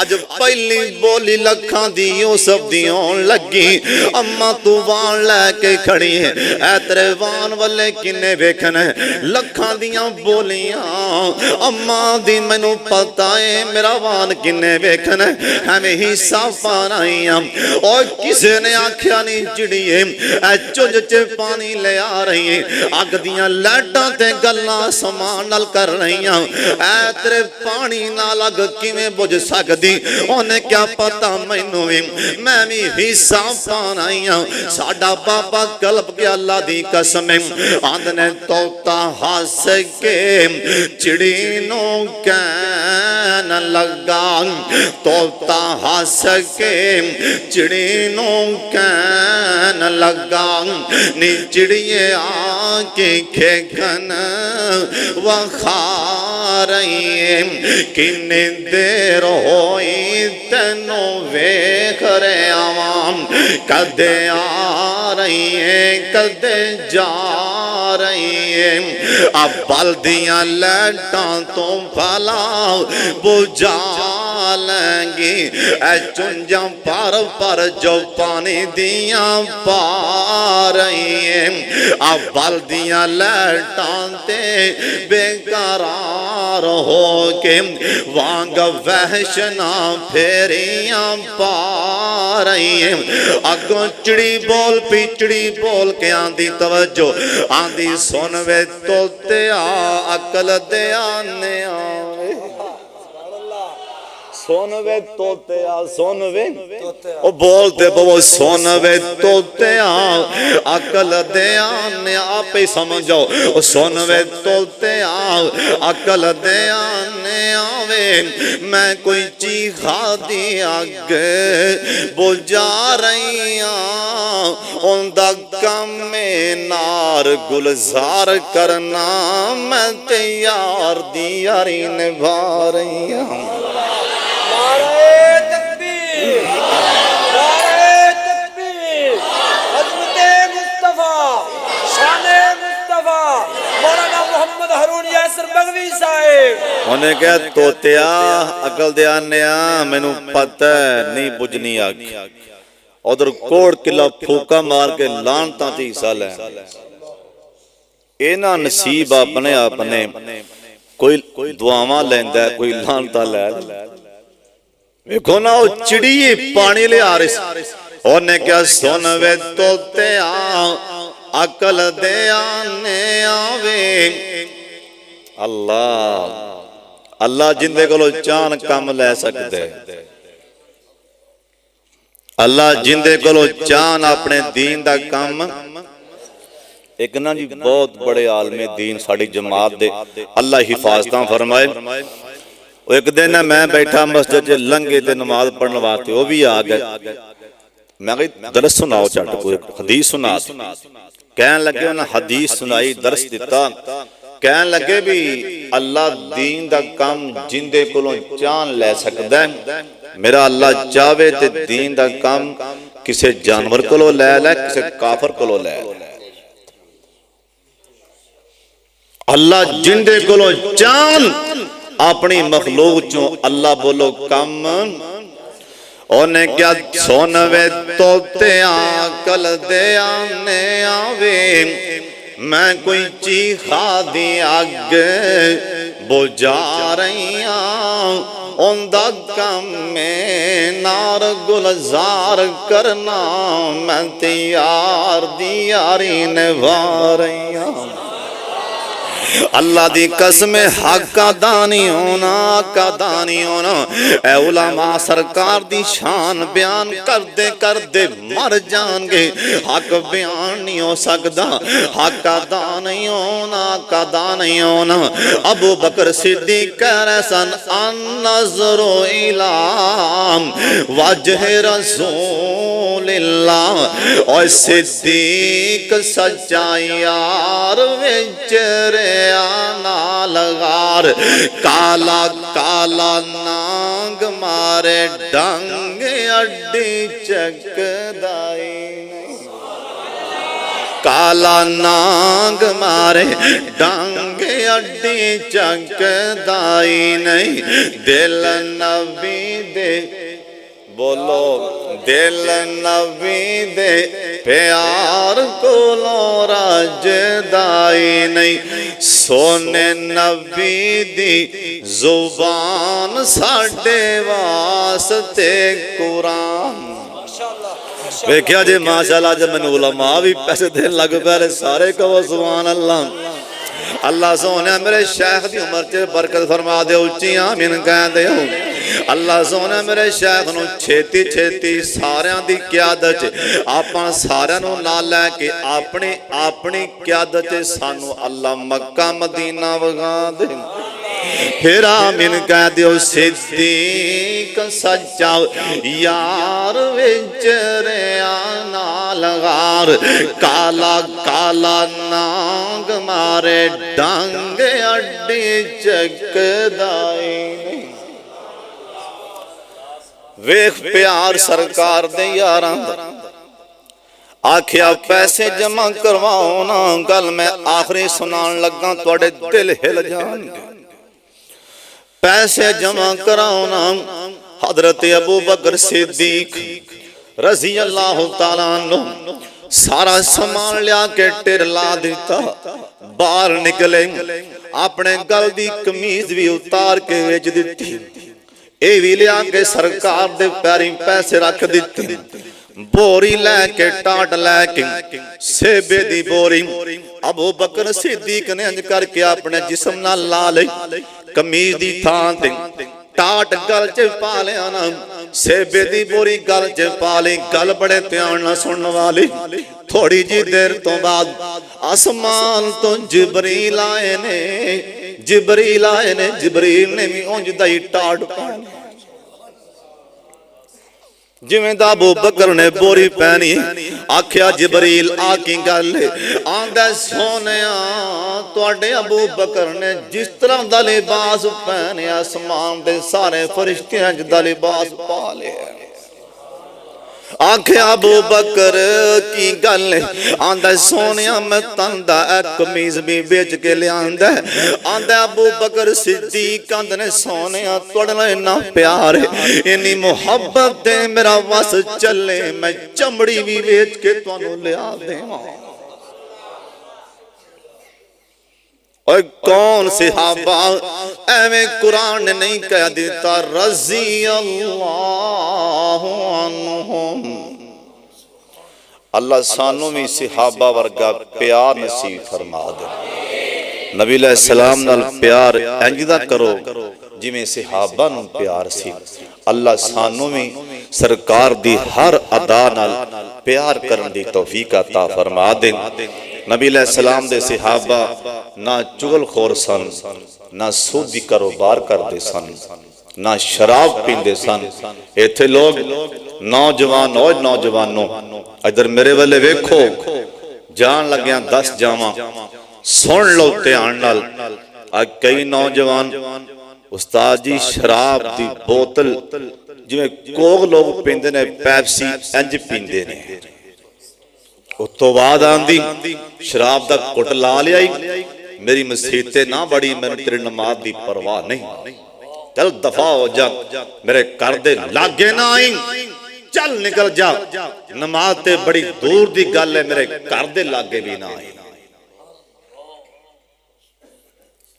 अज पहली बोली लखां दी यूसुफ दी आउण लगी। अम्मा तू वाण लैके खड़ी है ऐ तेरे वाण वाले किन्ने वेखना लखां दियां बोलियां। अम्मा दी मैनू पता है मेरा वाण किन्ने वेखना हमें हिस्सा पाना ही और किसी ने आख्या नहीं चिड़िए ऐ चुंझ च पानी ले आ रही है अग दियां लाइटां ते गल्लां समान नाल कर रही ऐ तेरे पानी नाल अग किवें बुझ सकदी। उन्हें क्या पता मैनू भी मैं भी हिस्सा पाना ही साडा बाबा कल्प के अल्लाह दी कसम आंदने तोता हस के चिड़ी नू कहन लगा। तोता हस के चिड़ी नू कहन लगा नी चिड़िए आके खेखन वखा रही है। किन्नी देर होई तेनू वेख रहे आवाम कदे आ रही है कदे जा रही है। अब बल्दियां लाइटां तो भला बुझा लेंगी ऐ चुंझा पर जो पानी दियां पा रही है। अब बल्दियां लाइटां ते बेकरार हो के वांग वहशना फेरियां पा रही है। अगों चिड़ी बोल पिचड़ी बोल के आंदी तवज्जो आंदी सुन वे तोते आ अकल दे आने सुन वे तोते आ सुन वे ओ बोलते बो सुन वे तोते आ अकल दे आने आप ही समझो सुन वे तोते आ अकल दे आने आवे। मैं कोई चीखा दी अग बुझा रही उनदा कम में नार गुलजार करना मैं तैयार दी यारी निभा रही हूँ। उन्हें क्या तोतिया अकल दे आन्या मैनू पता नहीं बुझनी अग उधर कोड़ किला फूका मार के लानता च हिस्सा लै इना नसीब अपने अपने कोई दुआवां लैंदा कोई लानता लै। वेखो ना वो चिड़ी पानी ले आ रही उन्हें क्या सुन वे तोते आ अकल दे आने आवे। अल्लाह अल्लाह जिंदे कोलों चाहन कम लै सकदे अल्लाह जिंदे कोलों चाहन अपने दीन दा कम। एक ना जी बहुत बड़े आलमे दीन साड़ी जमात दे अल्लाह हिफाजतां फरमाए। एक दिन मैं बैठा मस्जिद च लंघे ते नमाज पढ़ने वास्ते वो भी आ गए। मैं कही दरस सुनाओ चट कोई हदीस सुना। कहन लगे उन्हें हदीस सुनाई दरस दिता। कहन लगे भी अल्लाह दीन दा काम जिंदे कोलों चाहन लै सकदा है। मेरा अल्लाह चाहे ते दीन दा काम किसी जानवर कोलों लै लै किसी काफर कोलों लै लै। अल्लाह जिंदे कोलों चाहन अपनी मखलूक चों अल्लाह बोलो कम उन्हें क्या सुन वे तोते अकल दे आने आवे। मैं कोई चीखा दी अग बुझा रही उनदा कम में नार गुलजार करना मैं तैयार दी यारी निभा रही। अल्लाह दी कसम हक दानी होना का दानी होना। ऐ उलमा सरकार दी शान बयान करदे करदे मर जाएंगे। हक बयान नहीं हो सकदा हक अदा नहीं होना कदा नहीं होना। अबू बकर सिद्दीक कह रहे सन अन नज़रो इला वजह रसूल लिल्लाह। और सिद्दीक सच्चा यार विच रिया नाल गार। काला काला नांग मारे डंग अड्डी चकदाई। काला नांग मारे डांग अड्डी चकदाई नहीं। दिल नबी दे बोलो दिल नबी दे प्यार कोलो रजदाई नहीं। सोने नबी दी जुबान साडे वास्ते कुरान। वेख्या जे माशाअल्लाह जब मैंने उलमा भी पैसे देन लग पे सारे कहो सुभान अल्लाह। अल्लाह सोने मेरे शेख दी उम्र च बरकत फरमा दे, उच्ची आमीन कह दे। अल्लाह सोने मेरे शेख नूं छेती छेती सारियां दी क़यादत च आपां सारियां नूं नाल लैके अपनी अपनी क़यादत च सानू अल्लाह मक्का मदीना वगा दे। फिर आमीन कह दियो। सिद्दीक सच्चा यार विच रिया नाल गार। काला काला नांग मारे डंग अड्डी चकदाई। वेख प्यार सरकार दे यारां दा। आखिया पैसे जमा करवाओ ना, गल मैं आखिरी सुनान लगा तुहाडे दिल हिल जाणगे। पैसे जमा कराओ ना। हजरत अबू बकर सिद्दीक रज़ी अल्लाह तआला अन्हु सारा सामान लिया के टिर ला दिता। बाहर निकले, अपने गल दी कमीज भी उतार के बेच दी। ए भी लिया के सरकार दे पैरी पैसे रख दिते। बोरी लैके टाट लैके सेबे दी बोरी अबू बकर सिद्दीक ने इंज करके अपने जिस्म नाल ला लई। कमीज दी थां ते टाट गल च पा लिया ना। सेबे दी बोरी गल च पा ली। गल बड़े ध्यान नाल सुनने वाली। थोड़ी जी देर तो बाद आसमान तो जिबरील आए ने। जिबरील आए ने, जिबरील ने भी उंज दा ही टाट पा जिवें दा अबू बकर ने बोरी पहनी। आख्या जिबरील आ की गल आंदा सोनिया तुहाडे अबू बकर ने जिस तरह दा लिबास पहने आसमान दे सारे फरिश्तियां च दा लिबास पा लिया। आख्या अबू बकर की गल आंदा सोनिया मैं तंदा कमीज भी बेच के लियांदा। आंदा अबू बकर सिद्दीक आंदे ने सोनिया तुहाडे नाल इन्ना प्यार है, इन्नी मुहब्बत है, मेरा वस चले मैं चमड़ी भी बेच के तुहानू लिया देवां। और कौन सहाबा एवें कुरान ने नहीं कह दिता रज़ी अल्लाह अन्हुम। अल्लाह सानू भी सहाबा वर्गा प्यार नसीब फरमा दे। नबी अलैहि सलाम नाल प्यार इंज दा करो जिवें सहाबा नूं प्यार सी। अल्लाह सानू भी सरकार दी हर अदा नाल प्यार करन दी तौफीक अता फरमा दे। नबी अलैहि सलाम दे सहाबा ना चुगलखोर सन, ना सूदी कारोबार करते सन, ना शराब पींदे सन। इत्थे लोग नौजवान और नौजवानों इधर मेरे वाले वेखो, जान लग्या 10 जावां सुन लो ध्यान नाल। कई नौजवान उस्ताद जी शराब दी बोतल जिवें कोक लोग पींदे ने पैप्सी इंज पींदे ने। उस तो बाद आंदी शराब दा घुट ला लिया। मेरी मसीते ना बड़ी, मैंने तेरी नमाज दी परवाह नहीं, चल दफा हो जा, मेरे घर दे लागे ना आई, चल निकल जा, नमाज ते बड़ी दूर दी गल है, मेरे घर दे लागे भी ना आई।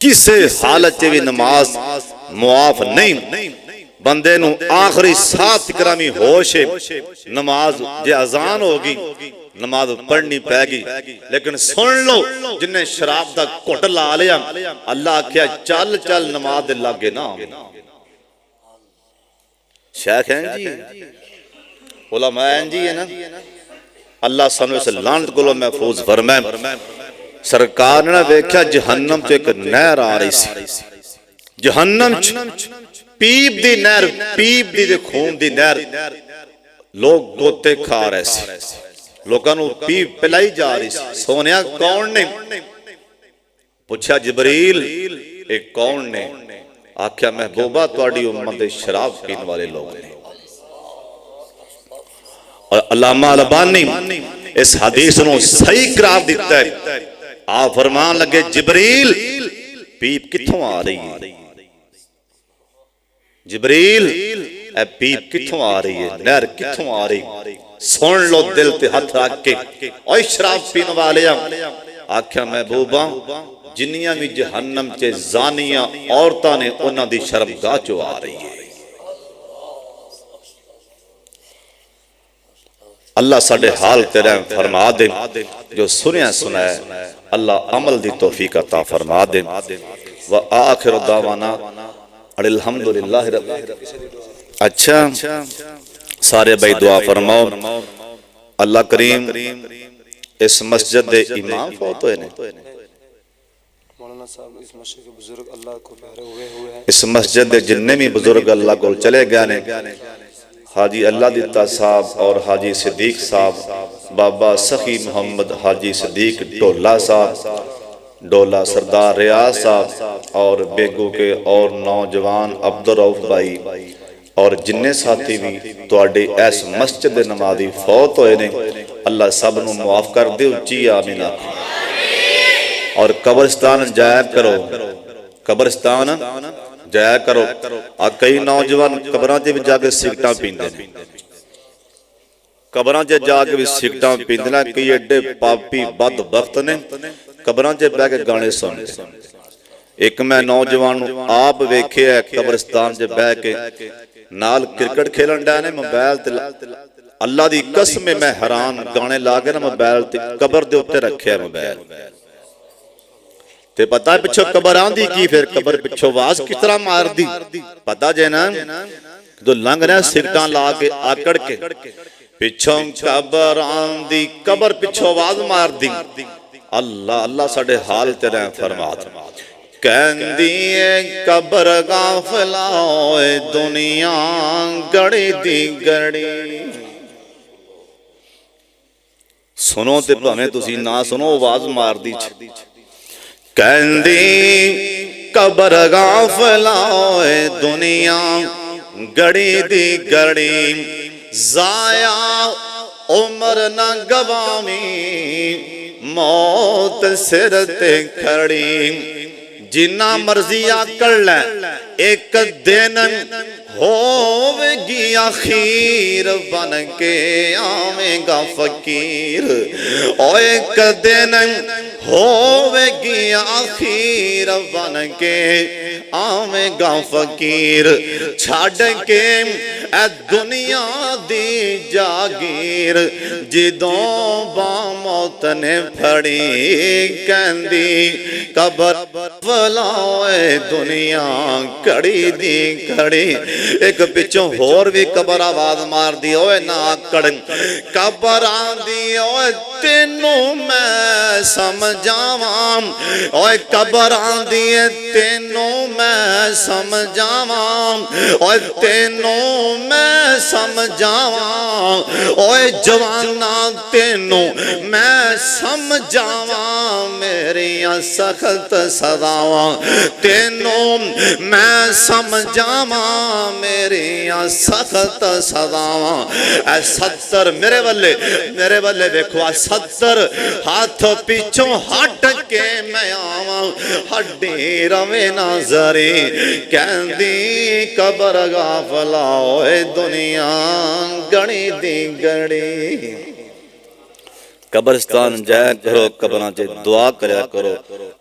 किसे हालत च भी नमाज मुआफ नहीं। बंदे नू आखिरी साह तिकरामी होश है। नमाज जे अजान होगी नमाज पढ़नी पैगी। लेकिन सुन लो जिन्हें शराब दा घुट ला लिया, अल्लाह आख्या चल चल नमाज दे लागे ना। शेख हैं जी, उलमा हैं जी, है ना। अल्लाह सानू इस लानत कोलों महफूज फरमाए। सरकार ने वेख्या जहन्नम च एक नहर आ रही सी। जहन्नम च पीप दी नहर, पीप दी ते खून दी नहर लोग गोते खा रहे थे, लोगों को पी पिलाई जा रही सी। सोनिया कौन ने पूछा, जिबरील ये कौन ने? आख्या महबूबा तुहाडी उम्मत दे शराब पीने वाले लोग ने। और अल्लामा अलबानी इस हदीस को सही करार दिता है। आप फरमान लगे, जिबरील पीप कित्थों आ रही है? जिबरील ए पीप कित्थों आ रही है, नहर कित्थों आ रही? सुन लो दिल ते हथ रख के, ओए शराब पीने वाले। आख्या महबूबा जिन्नियां भी जहन्नम च जानियां औरतां ने उन्हां दी शर्मगाह चो आ रही है। अल्लाह साडे हाल ते रहम फरमा दे। जो सुनिया सुनाया अल्लाह अमल दी तौफीक अता फरमा दे। व आखिर दावाना अल्हम्दुलिल्लाह। अच्छा सारे भाई दुआ फरमाओ। अल्लाह करीम इस मस्जिद दे इमाम फौत होए ने। मौलाना साहब इस मस्जिद के बुजुर्ग अल्लाह को प्यारे हुए हैं। इस मस्जिद दे जिन्ने भी बुजुर्ग अल्लाह को चले गए ने, हाजी अल्लाह दिता साहब और हाजी सिद्दीक साहब, बाबा सखी मोहम्मद हाजी सिद्दीक ढोला साहब, डोला सरदार रियाज साहब और बेगू के और नौजवान अब्दुल रऊफ भाई और जिन्ने साथी भी तुहाडे इस मस्जिद दे नमाजी फौत होए ने, अल्लाह सब नूं मुआफ कर दे। उच्ची आमीन। और कब्रिस्तान जाया करो, कब्रिस्तान जाया करो। आ कई नौजवान कब्रां च भी जाके सिगरेटां पींदे ने, कब्रां च जाके भी सिगरेटां पींदे ने। कई एडे पापी बदबख्त ने कब्रां च बैठ के गाने सुनदे। एक मैं नौजवान आप वेखिया कब्रिस्तान च बह के नाल क्रिकेट खेलन डे ने मोबाइल ते। अल्लाह दी कसम मैं हैरान, गाने ला के ना मोबाइल ते कब्र दे उत्ते रखिया मोबाइल ते। पता पिछो कब्र आंदी की, फिर कब्र पिछो आवाज किस तरह मार दी पता जे ना। जो लंघ रहा सिगरेटां ला के आकड़ के पिछों कब्र आंदी, कब्र पिछो आवाज मार दी। अल्लाह अल्लाह साडे हाल ते रहम फरमा। कहंदी है कब्र गाफिला ओए दुनिया गड़ी दी गड़ी। सुनो ते भावें तुसी ना सुनो, आवाज मार दी। कहंदी कब्र गाफिला ओए दुनिया गड़ी दी गड़ी। जाया उम्र न गवामी मौत सिर ते खड़ी। जिन्ना मर्जी आकड़ ले एक दिन होवेगी आखिर, बन के आवेगा फकीर। और एक दिन होवेगी आखिर, बन के आवेगा फकीर। छड़ के ए दुनिया दी जागीर, जिदों बामौत ने फड़ी। कहंदी कब्र फलाए दुनिया कड़ी दी कड़ी। एक पिछों होर भी कब्र आवाज मार दी, ओए ना आकड़ कब्र आंदी। ओए तेनू मैं समझावां, ओए कब्र आंदी है तेनू मैं समझावां। ओए तेनू मैं समझावां, ओए जवाना तेनू मैं समझावां। मेरियां सख्त सदावां तेनू मैं समझावां, मेरियां सख्त सदावां। ऐ 70 मेरे बल्ले देखो, 70 हाथ पिछों हट के मैं आवां, हड्डी रवे ना जरी। कहंदी कब्र गाफिला ओए दुनिया गड़ी दी गड़ी। कब्रिस्तान जाया करो, कब्रां च दुआ करया करो।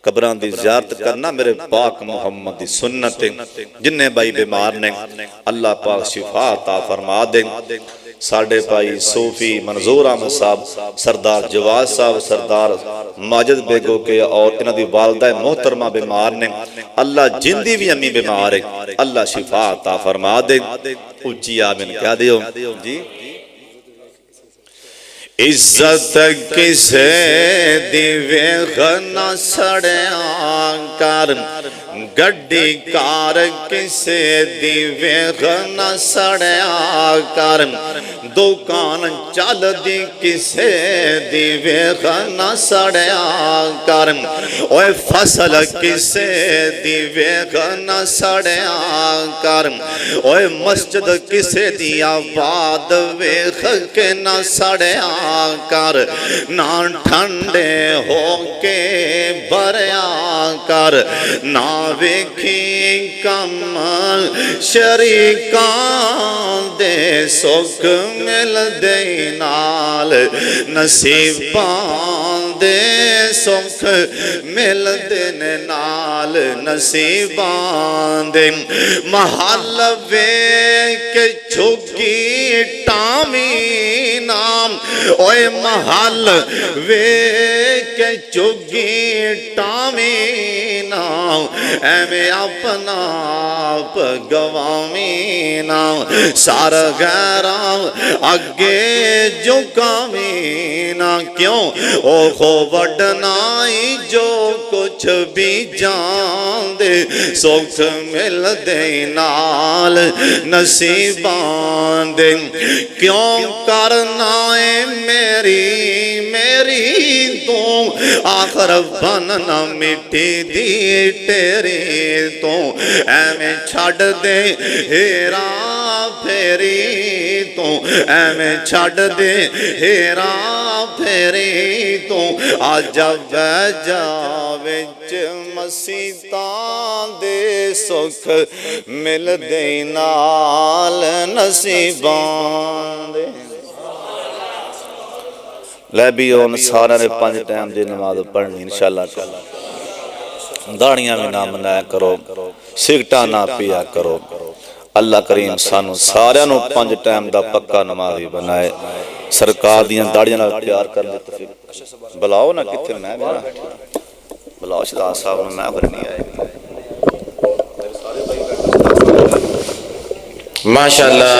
कब्रां दी ज़ियारत करना मेरे पाक मुहम्मद दी सुन्नत है। जिन्ने भाई बीमार ने अल्लाह पाक शिफा अता फरमा दे। साडे भाई सूफी मंजूर अहमद साहब, सरदार जवाद साहब, सरदार माजिद बेगो के और इन्हां दी वालदा मोहतरमा बीमार ने। अल्लाह जिंदी भी अम्मी बीमार है, अल्लाह शिफा अता फरमा दे। उच्ची आमीन कह दियो जी। इज्जत किसे दी वेख न सड़िया कर, गड्डी कार किसे दी वेख न सड़िया कर, दुकान चलदी किसे दी वेख न सड़िया कर, ओए फसल किसे दी वेख न सड़िया कर, ओए मस्जिद किसे दी आबाद वेख के न सड़िया कर, ना ठंडे होके भरिया कर, ना वेखी कम शरीकां दे सुख मिलदे नाल, नसीबां दे सुख मिलदे नाल, नसीबां दे महल वेख झुकी टामी नाम, ओए महल वेख झुकी टामी नाम, एवें अपना आप गवामी नाम, सार गैरां अगे झुकामी ना, क्यों ओहो वडनाई जो कुछ भी जान दे, सुख मिलदे नाल नसीबां दे, क्यों करना है मेरी मेरी तू, आखर बनना मिट्टी दी तेरी तू, एवें छड़ दे हेरा फेरी तू, एवें छड़ दे हेरा फेरी तू, आजा बह जा विच मसीतां दे सुख मिलदे नाल नसीबां दे। लै भी उन सारे ने 5 टाइम की नमाज पढ़नी इंशाअल्लाह, दाड़ियां भी ना मनाया करो, सिगटा ना पिया करो। अल्लाह करीम सानू सारियां नू 5 टाइम का पक्का नमाजी बनाए, सरकार दियां दाड़ियां नाल प्यार कर ले। बुलाओ ना किथे, मैं भी बुलाओ शहजाद साहब नूं, मैं फिर नहीं आए माशाअल्लाह।